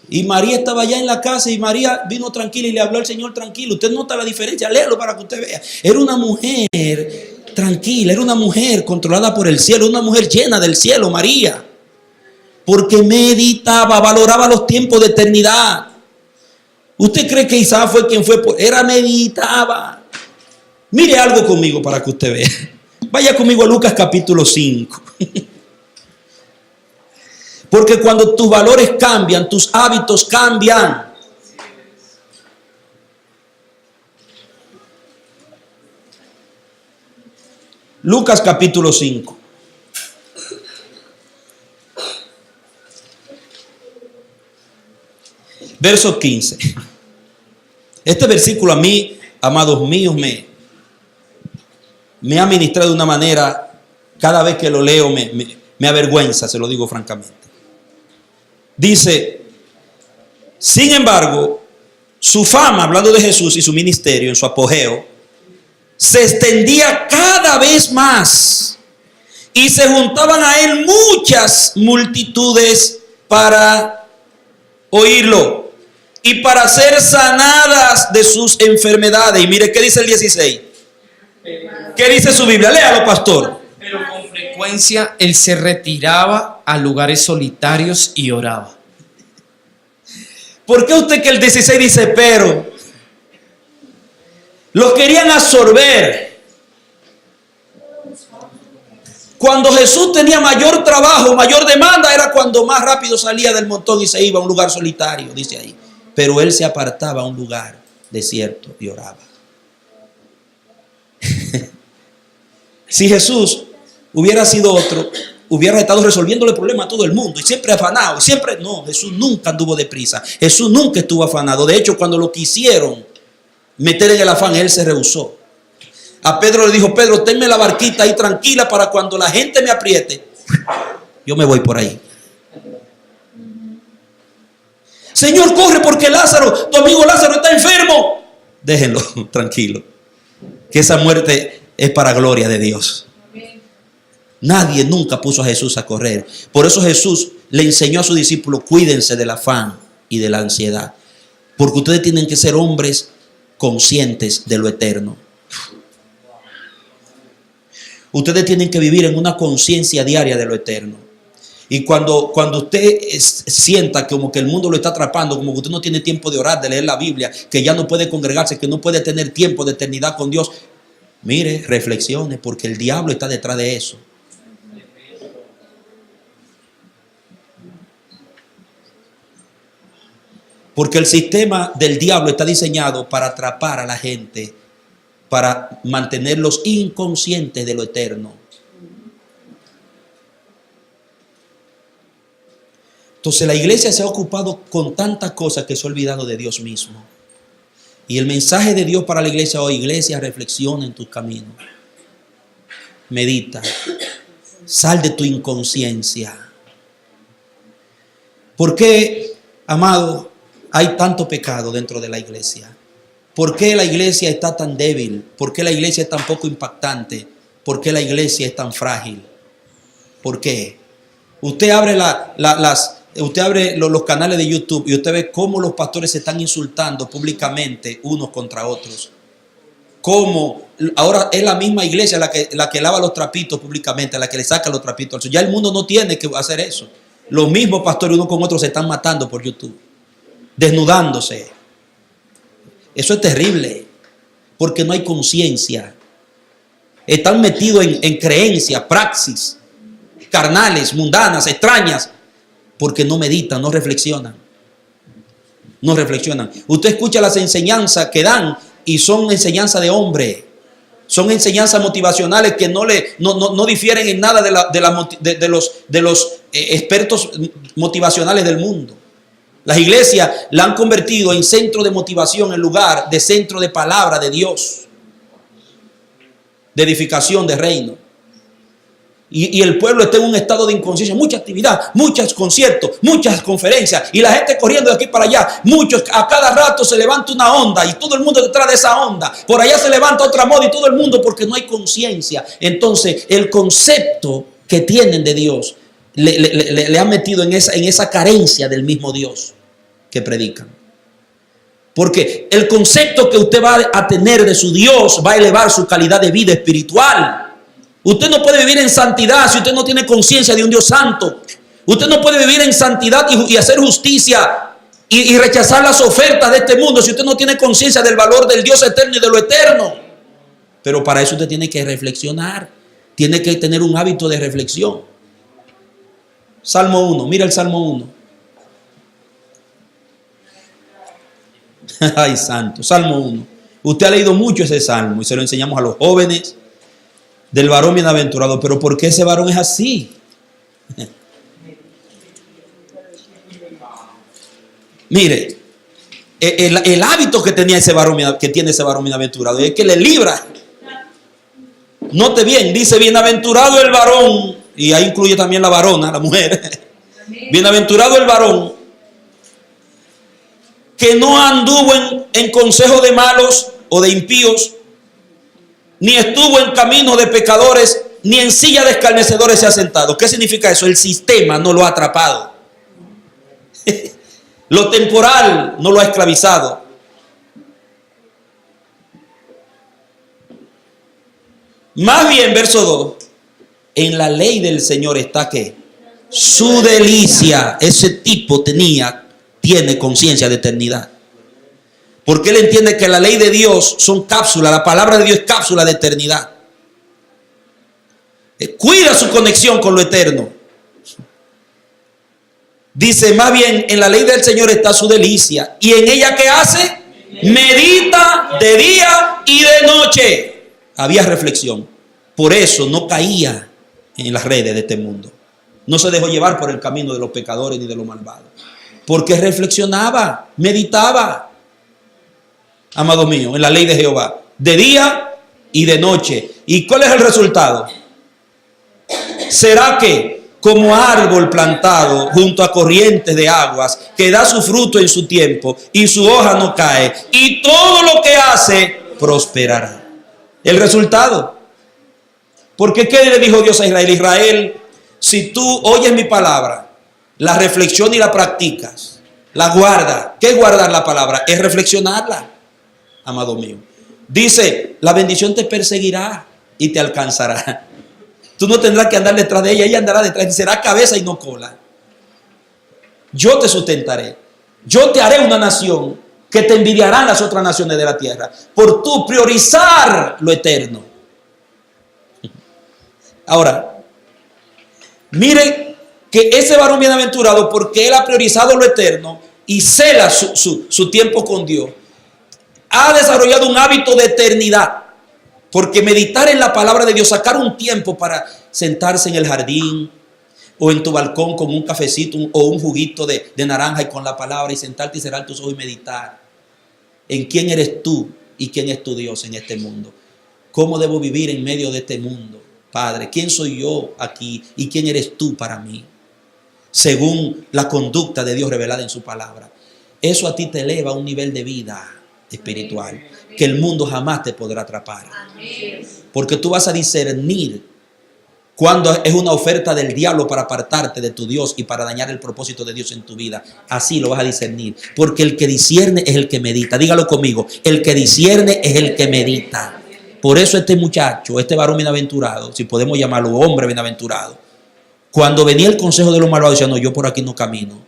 Speaker 4: Y María estaba allá en la casa y María vino tranquila y le habló al Señor tranquilo. Usted nota la diferencia, léelo para que usted vea. Era una mujer tranquila, era una mujer controlada por el cielo, una mujer llena del cielo, María. Porque meditaba, valoraba los tiempos de eternidad. ¿Usted cree que Isaac fue quien fue? Era meditaba. Mire algo conmigo para que usted vea. Vaya conmigo a Lucas capítulo 5. Porque cuando tus valores cambian, tus hábitos cambian. Lucas capítulo 5. Verso 15. Este versículo a mí, amados míos, me ha ministrado de una manera, cada vez que lo leo me avergüenza, se lo digo francamente. Dice, sin embargo, su fama, hablando de Jesús y su ministerio en su apogeo, se extendía cada vez más y se juntaban a él muchas multitudes para oírlo y para ser sanadas de sus enfermedades. Y mire qué dice el 16. ¿Qué dice su Biblia? Léalo, pastor.
Speaker 5: Pero con frecuencia él se retiraba a lugares solitarios y oraba.
Speaker 4: ¿Por qué usted que el 16 dice pero? Los querían absorber. Cuando Jesús tenía mayor trabajo, mayor demanda, era cuando más rápido salía del montón y se iba a un lugar solitario, dice ahí. Pero él se apartaba a un lugar desierto y oraba. Si Jesús hubiera sido otro, hubiera estado resolviendo el problema a todo el mundo y siempre afanado, y siempre, no, Jesús nunca anduvo deprisa, Jesús nunca estuvo afanado. De hecho, cuando lo quisieron meter en el afán, él se rehusó. A Pedro le dijo, Pedro, tenme la barquita ahí tranquila para cuando la gente me apriete, yo me voy por ahí. Señor, corre porque Lázaro, tu amigo Lázaro está enfermo. Déjenlo tranquilo, que esa muerte es para gloria de Dios. Nadie nunca puso a Jesús a correr. Por eso Jesús le enseñó a sus discípulos, cuídense del afán y de la ansiedad, porque ustedes tienen que ser hombres conscientes de lo eterno. Ustedes tienen que vivir en una conciencia diaria de lo eterno. Y cuando usted sienta como que el mundo lo está atrapando, como que usted no tiene tiempo de orar, de leer la Biblia, que ya no puede congregarse, que no puede tener tiempo de eternidad con Dios, mire, reflexione, porque el diablo está detrás de eso. Porque el sistema del diablo está diseñado para atrapar a la gente, para mantenerlos inconscientes de lo eterno. Entonces la iglesia se ha ocupado con tantas cosas que se ha olvidado de Dios mismo. Y el mensaje de Dios para la iglesia hoy: iglesia, reflexiona en tus caminos. Medita. Sal de tu inconsciencia. ¿Por qué, amado, hay tanto pecado dentro de la iglesia? ¿Por qué la iglesia está tan débil? ¿Por qué la iglesia es tan poco impactante? ¿Por qué la iglesia es tan frágil? ¿Por qué? Usted abre los canales de YouTube y usted ve cómo los pastores se están insultando públicamente unos contra otros. Cómo ahora es la misma iglesia la que lava los trapitos públicamente, la que le saca los trapitos al suelo. Ya el mundo no tiene que hacer eso. Los mismos pastores unos con otros se están matando por YouTube, desnudándose. Eso es terrible, porque no hay conciencia. Están metidos en creencias, praxis carnales, mundanas, extrañas, porque no meditan, no reflexionan. No reflexionan. Usted escucha las enseñanzas que dan y son enseñanzas de hombre. Son enseñanzas motivacionales que no difieren en nada de los expertos motivacionales del mundo. Las iglesias la han convertido en centro de motivación en lugar de centro de palabra de Dios, de edificación de reino. Y el pueblo está en un estado de inconsciencia, mucha actividad, muchos conciertos, muchas conferencias y la gente corriendo de aquí para allá. Muchos, a cada rato se levanta una onda y todo el mundo detrás de esa onda. Por allá se levanta otra moda y todo el mundo, porque no hay conciencia. Entonces el concepto que tienen de Dios le han metido en esa carencia del mismo Dios que predican. Porque el concepto que usted va a tener de su Dios va a elevar su calidad de vida espiritual. Usted no puede vivir en santidad si usted no tiene conciencia de un Dios santo. Usted no puede vivir en santidad y hacer justicia y rechazar las ofertas de este mundo si usted no tiene conciencia del valor del Dios eterno y de lo eterno. Pero para eso usted tiene que reflexionar. Tiene que tener un hábito de reflexión. Salmo 1, mira el Salmo 1. Ay, santo, Salmo 1. Usted ha leído mucho ese salmo y se lo enseñamos a los jóvenes. Del varón bienaventurado. Pero ¿por qué ese varón es así? Mire, el hábito que tenía ese varón, que tiene ese varón bienaventurado, es que le libra. Note bien, dice bienaventurado el varón, y ahí incluye también la varona, la mujer. Bienaventurado el varón que no anduvo en consejo de malos o de impíos, ni estuvo en camino de pecadores, ni en silla de escarnecedores se ha sentado. ¿Qué significa eso? El sistema no lo ha atrapado. Lo temporal no lo ha esclavizado. Más bien, verso 2, en la ley del Señor está ¿qué? Su delicia. Ese tipo tiene conciencia de eternidad. Porque él entiende que la ley de Dios son cápsulas, la palabra de Dios es cápsula de eternidad. Cuida su conexión con lo eterno. Dice, más bien, en la ley del Señor está su delicia. ¿Y en ella qué hace? Medita de día y de noche. Había reflexión. Por eso no caía en las redes de este mundo. No se dejó llevar por el camino de los pecadores ni de los malvados. Porque reflexionaba, meditaba. Amados míos, en la ley de Jehová, de día y de noche. ¿Y cuál es el resultado? Será que como árbol plantado junto a corrientes de aguas, que da su fruto en su tiempo y su hoja no cae, y todo lo que hace prosperará. El resultado. Porque ¿qué le dijo Dios a Israel? Israel, si tú oyes mi palabra, la reflexionas y la practicas, la guardas. ¿Qué es guardar la palabra? Es reflexionarla. Amado mío, dice, la bendición te perseguirá y te alcanzará. Tú no tendrás que andar detrás de ella, ella andará detrás de ti, será cabeza y no cola. Yo te sustentaré, yo te haré una nación que te envidiarán las otras naciones de la tierra por tu priorizar lo eterno. Ahora, mire que ese varón bienaventurado, porque él ha priorizado lo eterno y cela su tiempo con Dios, ha desarrollado un hábito de eternidad. Porque meditar en la palabra de Dios, sacar un tiempo para sentarse en el jardín o en tu balcón con un cafecito o un juguito de naranja y con la palabra y sentarte y cerrar tus ojos y meditar. en quién eres tú y quién es tu Dios en este mundo. ¿Cómo debo vivir en medio de este mundo? Padre, ¿quién soy yo aquí y quién eres tú para mí? Según la conducta de Dios revelada en su palabra. Eso a ti te eleva a un nivel de vida espiritual que el mundo jamás te podrá atrapar. Porque tú vas a discernir cuando es una oferta del diablo para apartarte de tu Dios y para dañar el propósito de Dios en tu vida. Así lo vas a discernir. Porque el que discierne es el que medita. Dígalo conmigo. El que discierne es el que medita. Por eso este muchacho, este varón bienaventurado, si podemos llamarlo hombre bienaventurado, cuando venía el consejo de los malvados, decía, no, yo por aquí no camino.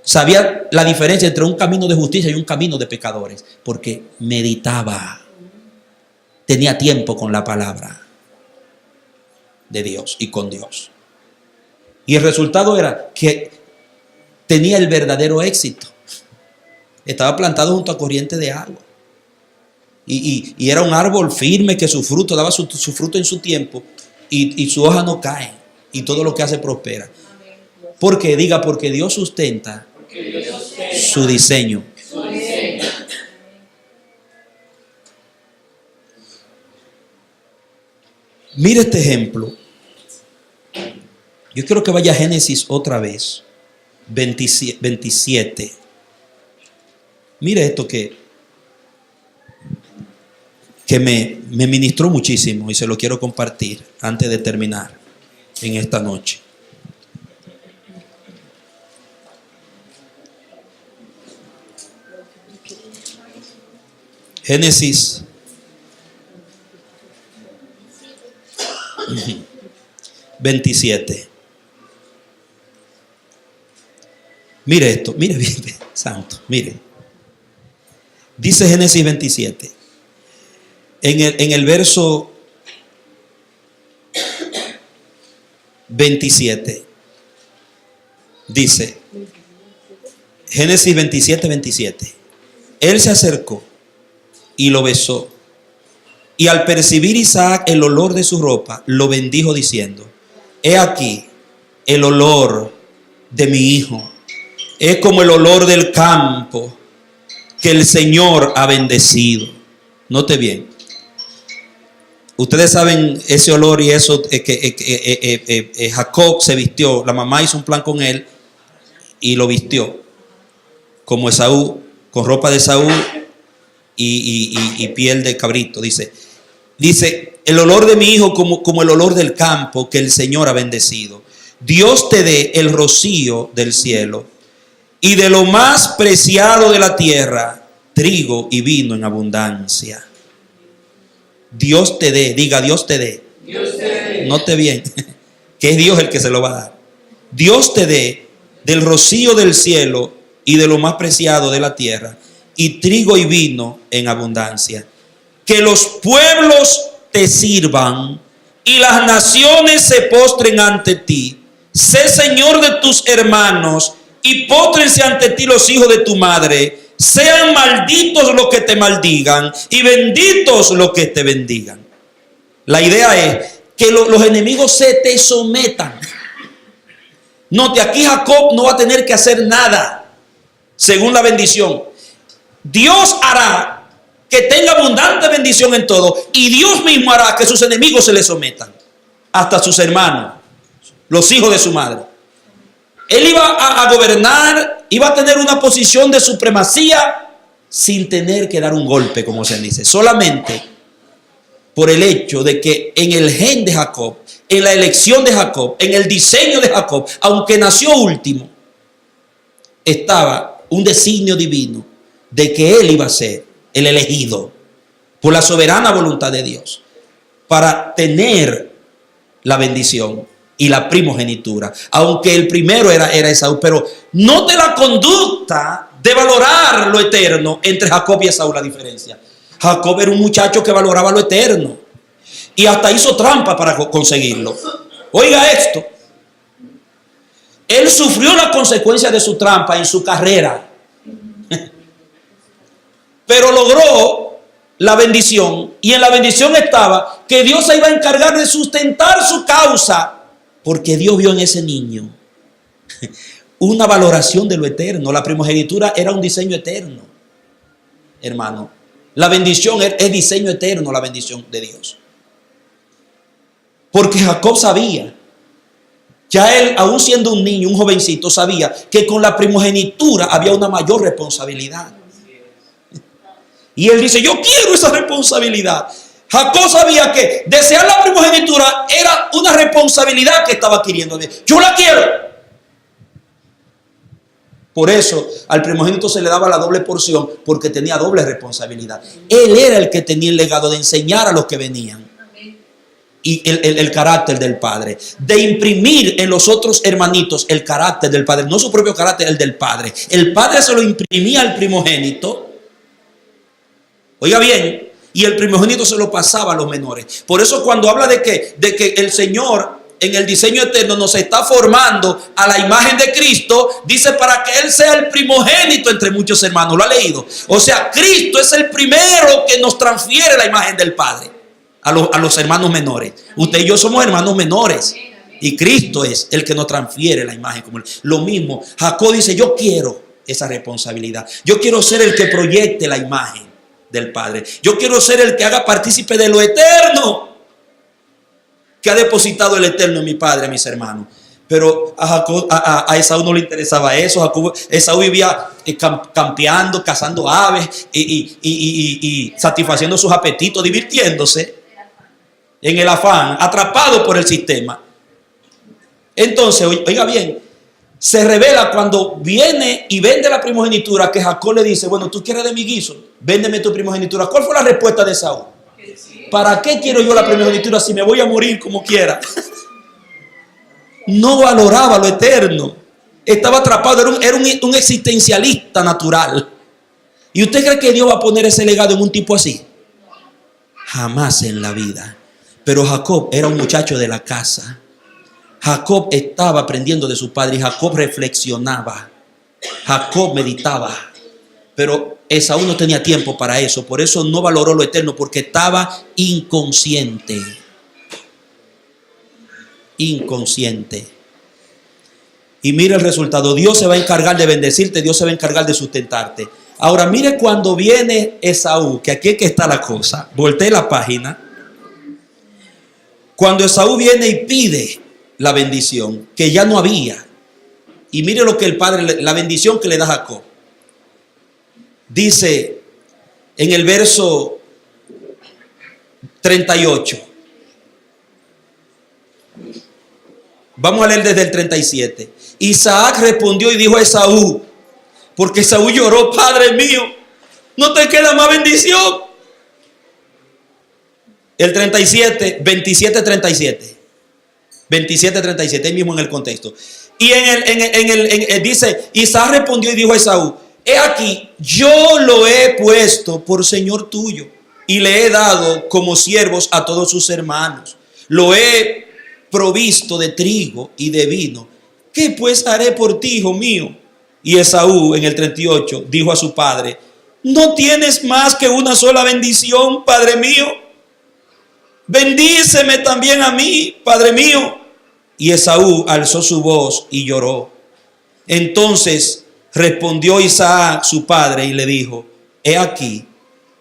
Speaker 4: Sabía la diferencia entre un camino de justicia y un camino de pecadores. Porque meditaba. Tenía tiempo con la palabra de Dios y con Dios. Y el resultado era que tenía el verdadero éxito. Estaba plantado junto a corriente de agua. Y era un árbol firme que su fruto daba su fruto en su tiempo y su hoja no cae y todo lo que hace prospera. Porque diga, porque Dios sustenta su diseño. Mire este ejemplo. Yo quiero que vaya a Génesis otra vez, 27. Mire esto que me ministró muchísimo y se lo quiero compartir antes de terminar en esta noche. Génesis 27. Mire esto, mire bien, santo, mire. Dice Génesis 27. En el verso 27 dice, Génesis 27, 27. Él se acercó y lo besó. Y al percibir Isaac el olor de su ropa, lo bendijo diciendo, he aquí el olor de mi hijo. Es como el olor del campo que el Señor ha bendecido. Note bien. Ustedes saben ese olor y eso que Jacob se vistió. La mamá hizo un plan con él y lo vistió. Como Esaú, con ropa de Esaú y piel de cabrito. Dice, el olor de mi hijo como el olor del campo que el Señor ha bendecido. Dios te dé el rocío del cielo y de lo más preciado de la tierra, trigo y vino en abundancia. Dios te dé, diga Dios te dé.
Speaker 3: Dios te dé.
Speaker 4: Note bien, que es Dios el que se lo va a dar. Dios te dé del rocío del cielo y de lo más preciado de la tierra, y trigo y vino en abundancia. Que los pueblos te sirvan y las naciones se postren ante ti. Sé Señor de tus hermanos y póstrense ante ti los hijos de tu madre. Sean malditos los que te maldigan y benditos los que te bendigan. La idea es que los enemigos se te sometan. Note, aquí Jacob no va a tener que hacer nada según la bendición. Dios hará que tenga abundante bendición en todo y Dios mismo hará que sus enemigos se le sometan, hasta sus hermanos, los hijos de su madre. Él iba a gobernar, iba a tener una posición de supremacía sin tener que dar un golpe, como se dice, solamente por el hecho de que en el gen de Jacob, en la elección de Jacob, en el diseño de Jacob, aunque nació último, estaba un designio divino de que él iba a ser el elegido por la soberana voluntad de Dios para tener la bendición y la primogenitura, aunque el primero era Esaú. Pero note la conducta de valorar lo eterno entre Jacob y Esaú, la diferencia. Jacob era un muchacho que valoraba lo eterno y hasta hizo trampa para conseguirlo. Oiga esto, él sufrió la consecuencia de su trampa en su carrera, pero logró la bendición, y en la bendición estaba que Dios se iba a encargar de sustentar su causa, porque Dios vio en ese niño una valoración de lo eterno. La primogenitura era un diseño eterno. hermano. La bendición es diseño eterno, la bendición de Dios. Porque Jacob sabía, ya él, aún siendo un niño, un jovencito, sabía que con la primogenitura había una mayor responsabilidad. Y él dice, yo quiero esa responsabilidad. Jacob sabía que desear la primogenitura era una responsabilidad que estaba adquiriendo. Yo la quiero. Por eso al primogénito se le daba la doble porción, porque tenía doble responsabilidad. Él era el que tenía el legado de enseñar a los que venían. Y el carácter del Padre, de imprimir en los otros hermanitos el carácter del Padre, no su propio carácter, el del Padre. El Padre se lo imprimía al primogénito, oiga bien, y el primogénito se lo pasaba a los menores. Por eso cuando habla de que el Señor en el diseño eterno nos está formando a la imagen de Cristo, dice para que Él sea el primogénito entre muchos hermanos. ¿Lo ha leído? O sea, Cristo es el primero que nos transfiere la imagen del Padre a los hermanos menores. Usted y yo somos hermanos menores y Cristo es el que nos transfiere la imagen como él. Lo mismo, Jacob dice, yo quiero esa responsabilidad. Yo quiero ser el que proyecte la imagen del Padre. Yo quiero ser el que haga partícipe de lo eterno que ha depositado el eterno en mi Padre, mis hermanos. Pero a Esaú no le interesaba eso. Esaú vivía campeando, cazando aves y satisfaciendo sus apetitos, divirtiéndose en el afán, atrapado por el sistema. Entonces, oiga bien, se revela cuando viene y vende la primogenitura, que Jacob le dice, bueno, tú quieres de mi guiso, véndeme tu primogenitura. ¿Cuál fue la respuesta de Esaú? ¿Para qué quiero yo la primogenitura si me voy a morir como quiera? No valoraba lo eterno. Estaba atrapado, era un existencialista natural. ¿Y usted cree que Dios va a poner ese legado en un tipo así? Jamás en la vida. Pero Jacob era un muchacho de la casa. Jacob estaba aprendiendo de su padre y Jacob reflexionaba. Jacob meditaba. Pero Esaú no tenía tiempo para eso. Por eso no valoró lo eterno, porque estaba inconsciente. Inconsciente. Y mire el resultado. Dios se va a encargar de bendecirte. Dios se va a encargar de sustentarte. Ahora mire cuando viene Esaú, que aquí es que está la cosa. Voltee la página. Cuando Esaú viene y pide la bendición, que ya no había. Y mire lo que el padre, la bendición que le da a Jacob. Dice en el verso 38. Vamos a leer desde el 37. Isaac respondió y dijo a Esaú, porque Esaú lloró, Padre mío, no te queda más bendición. El 37, 27, 37. 27, 37, ahí mismo en el contexto. Y dice, Isaac respondió y dijo a Esaú, he aquí, yo lo he puesto por señor tuyo y le he dado como siervos a todos sus hermanos. Lo he provisto de trigo y de vino. ¿Qué pues haré por ti, hijo mío? Y Esaú en el 38 dijo a su padre, ¿no tienes más que una sola bendición, padre mío? Bendíceme también a mí, padre mío. Y Esaú alzó su voz y lloró. Entonces respondió Isaac su padre y le dijo, he aquí,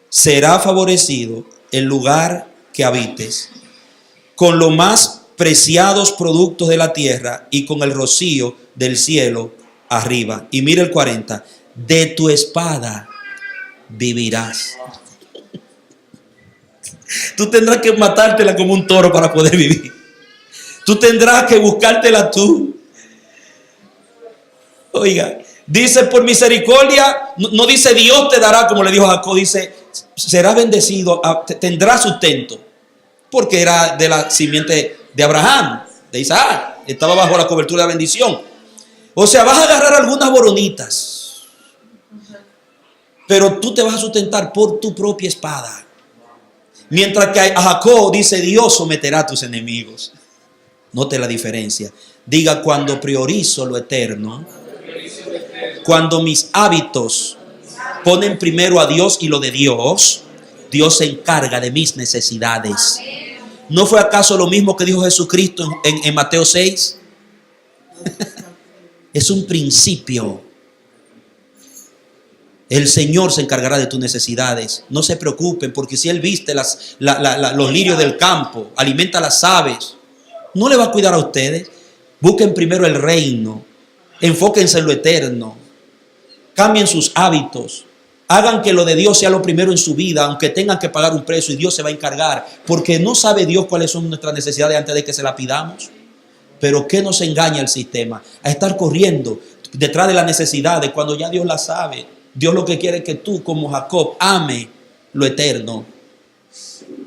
Speaker 4: será favorecido el lugar que habites con los más preciados productos de la tierra y con el rocío del cielo arriba. Y mira el 40, de tu espada vivirás. Tú tendrás que matártela como un toro para poder vivir. Tú tendrás que buscártela tú. Oiga, dice por misericordia, no dice Dios te dará como le dijo a Jacob, dice será bendecido, tendrá sustento. Porque era de la simiente de Abraham, de Isaac, estaba bajo la cobertura de la bendición. O sea, vas a agarrar algunas boronitas, pero tú te vas a sustentar por tu propia espada. Mientras que a Jacob dice, Dios someterá a tus enemigos. Note la diferencia. Diga, cuando priorizo lo eterno, cuando mis hábitos ponen primero a Dios y lo de Dios, Dios se encarga de mis necesidades. ¿No fue acaso lo mismo que dijo Jesucristo en Mateo 6? Es un principio. El Señor se encargará de tus necesidades. No se preocupen, porque si Él viste los lirios del campo, alimenta las aves, ¿no le va a cuidar a ustedes? Busquen primero el reino, enfóquense en lo eterno, cambien sus hábitos, hagan que lo de Dios sea lo primero en su vida, aunque tengan que pagar un precio, y Dios se va a encargar, porque no sabe Dios cuáles son nuestras necesidades antes de que se las pidamos. Pero ¿qué nos engaña el sistema? A estar corriendo detrás de las necesidades cuando ya Dios las sabe. Dios lo que quiere es que tú, como Jacob, ame lo eterno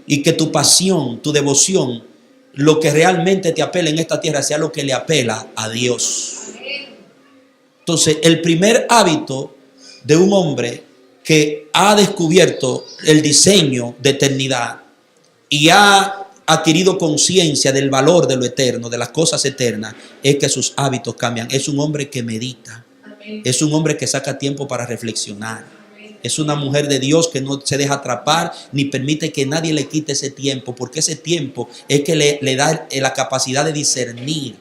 Speaker 4: y que tu pasión, tu devoción, lo que realmente te apela en esta tierra sea lo que le apela a Dios. Entonces, el primer hábito de un hombre que ha descubierto el diseño de eternidad y ha adquirido conciencia del valor de lo eterno, de las cosas eternas, es que sus hábitos cambian. Es un hombre que medita. Es un hombre que saca tiempo para reflexionar. Es una mujer de Dios que no se deja atrapar ni permite que nadie le quite ese tiempo, porque ese tiempo es que le da la capacidad de discernir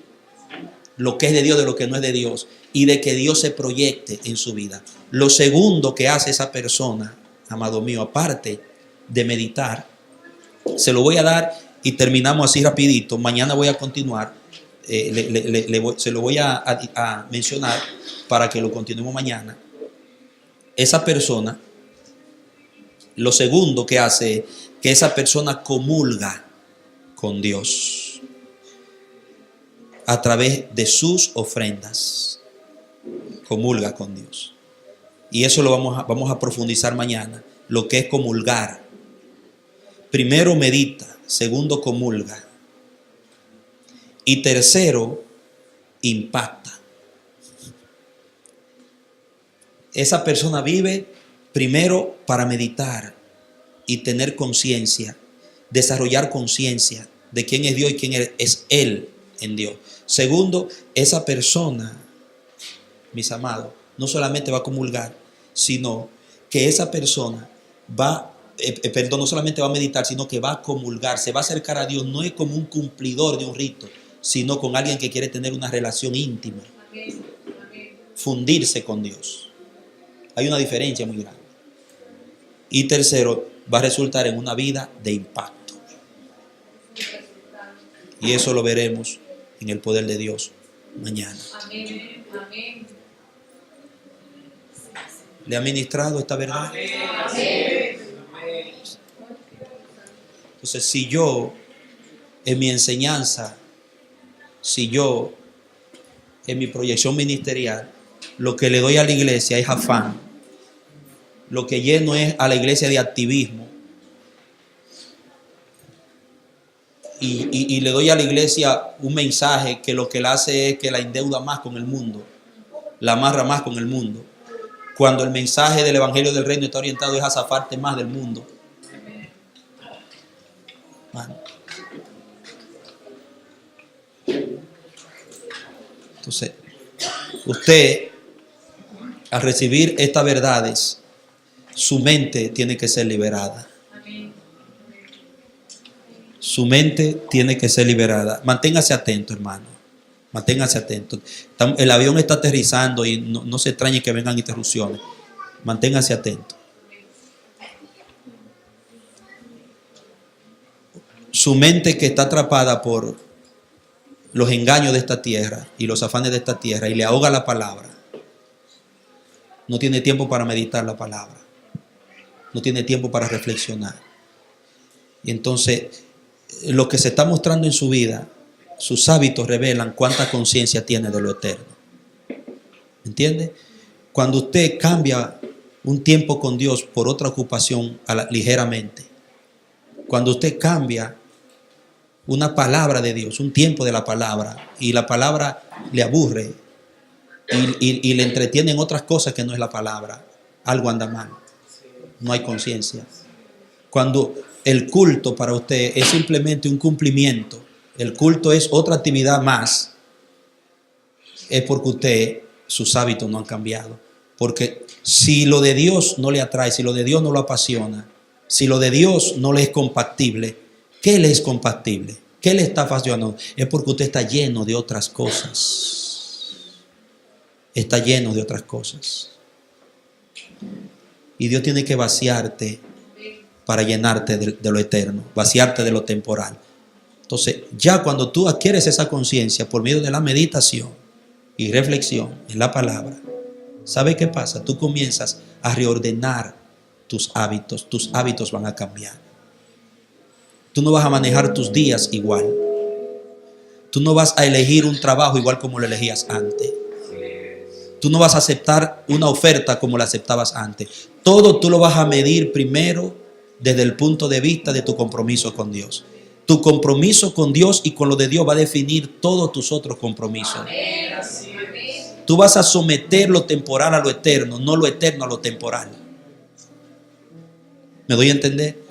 Speaker 4: lo que es de Dios de lo que no es de Dios y de que Dios se proyecte en su vida. Lo segundo que hace esa persona, amado mío, aparte de meditar, se lo voy a dar y terminamos así rapidito. Mañana voy a continuar. Se lo voy a mencionar para que lo continuemos mañana. Esa persona, lo segundo que hace, que esa persona comulga con Dios a través de sus ofrendas. Comulga con Dios. Y eso lo vamos a profundizar mañana, lo que es comulgar. Primero medita, segundo comulga y tercero impacta. Esa persona vive primero para meditar y tener conciencia, desarrollar conciencia de quién es Dios y quién es Él en Dios. Segundo, esa persona, mis amados, no solamente va a comulgar, sino que esa persona no solamente va a meditar, sino que va a comulgar, se va a acercar a Dios, no es como un cumplidor de un rito, sino con alguien que quiere tener una relación íntima, fundirse con Dios. Hay una diferencia muy grande. Y tercero, va a resultar en una vida de impacto. Y eso lo veremos en el poder de Dios mañana.
Speaker 2: Amén. Amén.
Speaker 4: ¿Le ha ministrado esta verdad?
Speaker 2: Amén.
Speaker 4: Entonces, si yo en mi enseñanza, si yo en mi proyección ministerial, lo que le doy a la iglesia es afán, lo que lleno es a la iglesia de activismo, y le doy a la iglesia un mensaje que lo que la hace es que la endeuda más con el mundo, la amarra más con el mundo, cuando el mensaje del evangelio del reino está orientado es a zafarte más del mundo. Bueno. Entonces, usted al recibir estas verdades, su mente tiene que ser liberada. Su mente tiene que ser liberada. Manténgase atento, hermano. Manténgase atento. El avión está aterrizando y no se extrañe que vengan interrupciones. Manténgase atento. Su mente que está atrapada por los engaños de esta tierra y los afanes de esta tierra y le ahoga la palabra, no tiene tiempo para meditar la palabra, no tiene tiempo para reflexionar. Y entonces lo que se está mostrando en su vida, sus hábitos revelan cuánta conciencia tiene de lo eterno. ¿Entiende? Cuando usted cambia un tiempo con Dios por otra ocupación ligeramente, cuando usted cambia una palabra de Dios, un tiempo de la palabra, y la palabra le aburre y le entretiene en otras cosas que no es la palabra, algo anda mal, no hay conciencia. Cuando el culto para usted es simplemente un cumplimiento, el culto es otra actividad más, es porque sus hábitos no han cambiado. Porque si lo de Dios no le atrae, si lo de Dios no lo apasiona, si lo de Dios no le es compatible, ¿qué le es compatible? ¿Qué le está apasionando? Es porque usted está lleno de otras cosas. Está lleno de otras cosas. Y Dios tiene que vaciarte para llenarte de lo eterno, vaciarte de lo temporal. Entonces, ya cuando tú adquieres esa conciencia por medio de la meditación y reflexión en la palabra, ¿sabe qué pasa? Tú comienzas a reordenar tus hábitos van a cambiar. Tú no vas a manejar tus días igual. Tú no vas a elegir un trabajo igual como lo elegías antes. Tú no vas a aceptar una oferta como la aceptabas antes. Todo tú lo vas a medir primero desde el punto de vista de tu compromiso con Dios. Tu compromiso con Dios y con lo de Dios va a definir todos tus otros compromisos. Tú vas a someter lo temporal a lo eterno, no lo eterno a lo temporal. ¿Me doy a entender?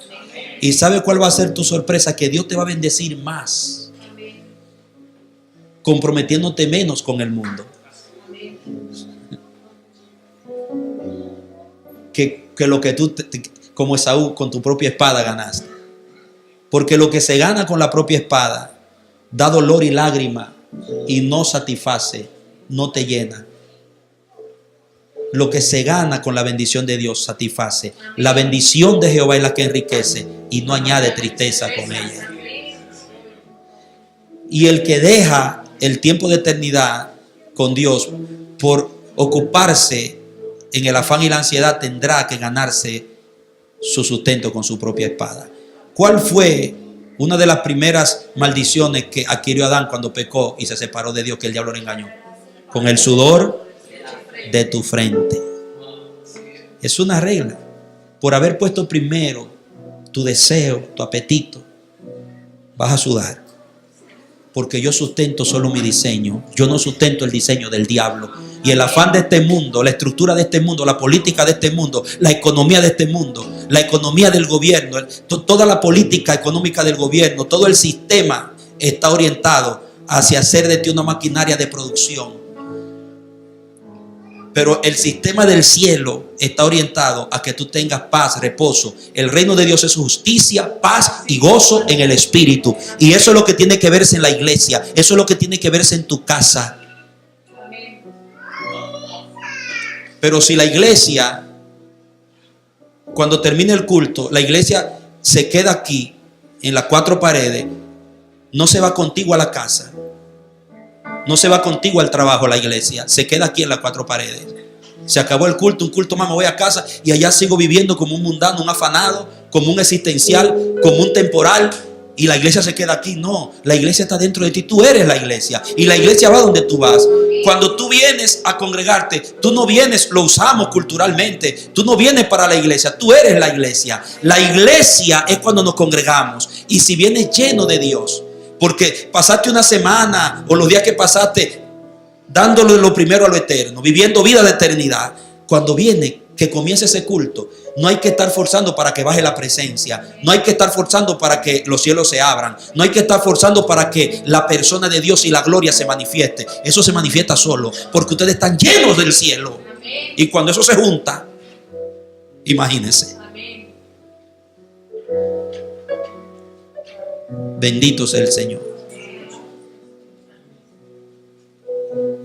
Speaker 4: ¿Y sabe cuál va a ser tu sorpresa? Que Dios te va a bendecir más, comprometiéndote menos con el mundo. Que lo que tú, como Esaú, con tu propia espada ganaste. Porque lo que se gana con la propia espada da dolor y lágrima y no satisface, no te llena. Lo que se gana con la bendición de Dios satisface. La bendición de Jehová es la que enriquece y no añade tristeza con ella. Y el que deja el tiempo de eternidad con Dios por ocuparse en el afán y la ansiedad tendrá que ganarse su sustento con su propia espada. ¿Cuál fue una de las primeras maldiciones que adquirió Adán cuando pecó y se separó de Dios, que el diablo le engañó? Con el sudor de tu frente. Es una regla. Por haber puesto primero tu deseo, tu apetito, vas a sudar. Porque yo sustento solo mi diseño. Yo no sustento el diseño del diablo. Y el afán de este mundo, la estructura de este mundo, la política de este mundo, la economía de este mundo, la economía del gobierno, toda la política económica del gobierno, todo el sistema está orientado hacia hacer de ti una maquinaria de producción. Pero el sistema del cielo está orientado a que tú tengas paz, reposo. El reino de Dios es justicia, paz y gozo en el espíritu. Y eso es lo que tiene que verse en la iglesia. Eso es lo que tiene que verse en tu casa. Pero si la iglesia, cuando termine el culto, la iglesia se queda aquí en las cuatro paredes, no se va contigo a la casa. No se va contigo al trabajo la iglesia. Se queda aquí en las cuatro paredes. Se acabó el culto, un culto más, me voy a casa y allá sigo viviendo como un mundano, un afanado, como un existencial, como un temporal. Y la iglesia se queda aquí. No, la iglesia está dentro de ti. Tú eres la iglesia. Y la iglesia va donde tú vas. Cuando tú vienes a congregarte, tú no vienes, lo usamos culturalmente. Tú no vienes para la iglesia. Tú eres la iglesia. La iglesia es cuando nos congregamos. Y si vienes lleno de Dios, porque pasaste una semana o los días que pasaste dándole lo primero a lo eterno, viviendo vida de eternidad, cuando viene que comience ese culto, no hay que estar forzando para que baje la presencia, no hay que estar forzando para que los cielos se abran, no hay que estar forzando para que la persona de Dios y la gloria se manifieste. Eso se manifiesta solo porque ustedes están llenos del cielo. Y cuando eso se junta, imagínense. Bendito sea el Señor.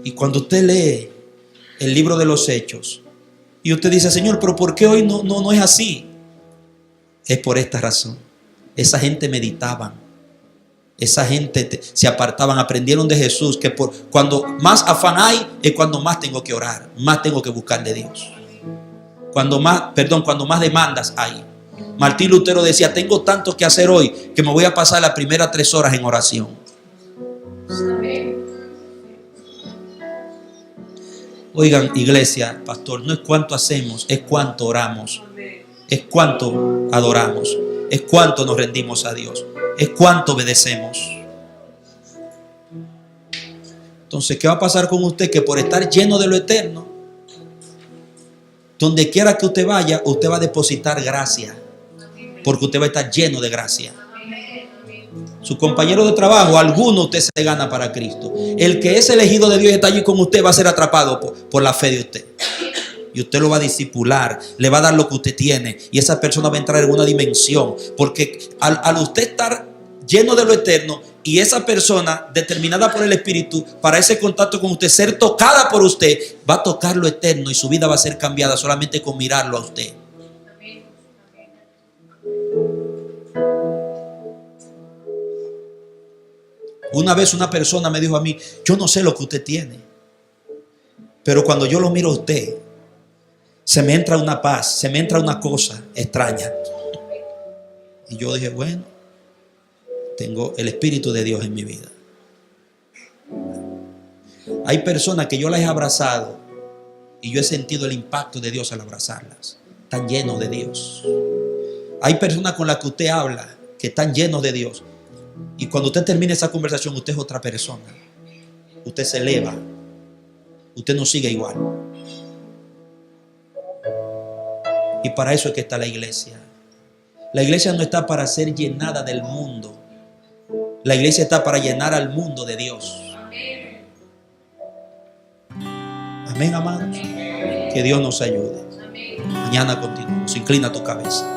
Speaker 4: Y cuando usted lee el libro de los Hechos y usted dice, Señor, pero ¿por qué hoy no es así? Es por esta razón. Esa gente meditaban. Esa gente se apartaban, aprendieron de Jesús que cuando más afán hay es cuando más tengo que orar, más tengo que buscar de Dios. Cuando más demandas hay. Martín Lutero decía, tengo tanto que hacer hoy que me voy a pasar las primeras 3 horas en oración. Oigan, iglesia, pastor, no es cuánto hacemos, es cuánto oramos, es cuánto adoramos, es cuánto nos rendimos a Dios, es cuánto obedecemos. Entonces, ¿qué va a pasar con usted? Que por estar lleno de lo eterno, donde quiera que usted vaya, usted va a depositar gracia. Porque usted va a estar lleno de gracia. Su compañero de trabajo, alguno usted se gana para Cristo. El que es elegido de Dios y está allí con usted va a ser atrapado por la fe de usted. Y usted lo va a discipular, le va a dar lo que usted tiene. Y esa persona va a entrar en una dimensión. Porque al usted estar lleno de lo eterno y esa persona determinada por el Espíritu para ese contacto con usted, ser tocada por usted, va a tocar lo eterno y su vida va a ser cambiada solamente con mirarlo a usted. Una vez una persona me dijo a mí, yo no sé lo que usted tiene, pero cuando yo lo miro a usted, se me entra una paz, se me entra una cosa extraña. Y yo dije, bueno, tengo el Espíritu de Dios en mi vida. Hay personas que yo las he abrazado y yo he sentido el impacto de Dios al abrazarlas. Están llenos de Dios. Hay personas con las que usted habla que están llenos de Dios. Y cuando usted termina esa conversación, usted es otra persona. Usted se eleva. Usted no sigue igual. Y para eso es que está la iglesia. La iglesia no está para ser llenada del mundo. La iglesia está para llenar al mundo de Dios. Amén, amados. Que Dios nos ayude. Mañana continuamos. Inclina tu cabeza.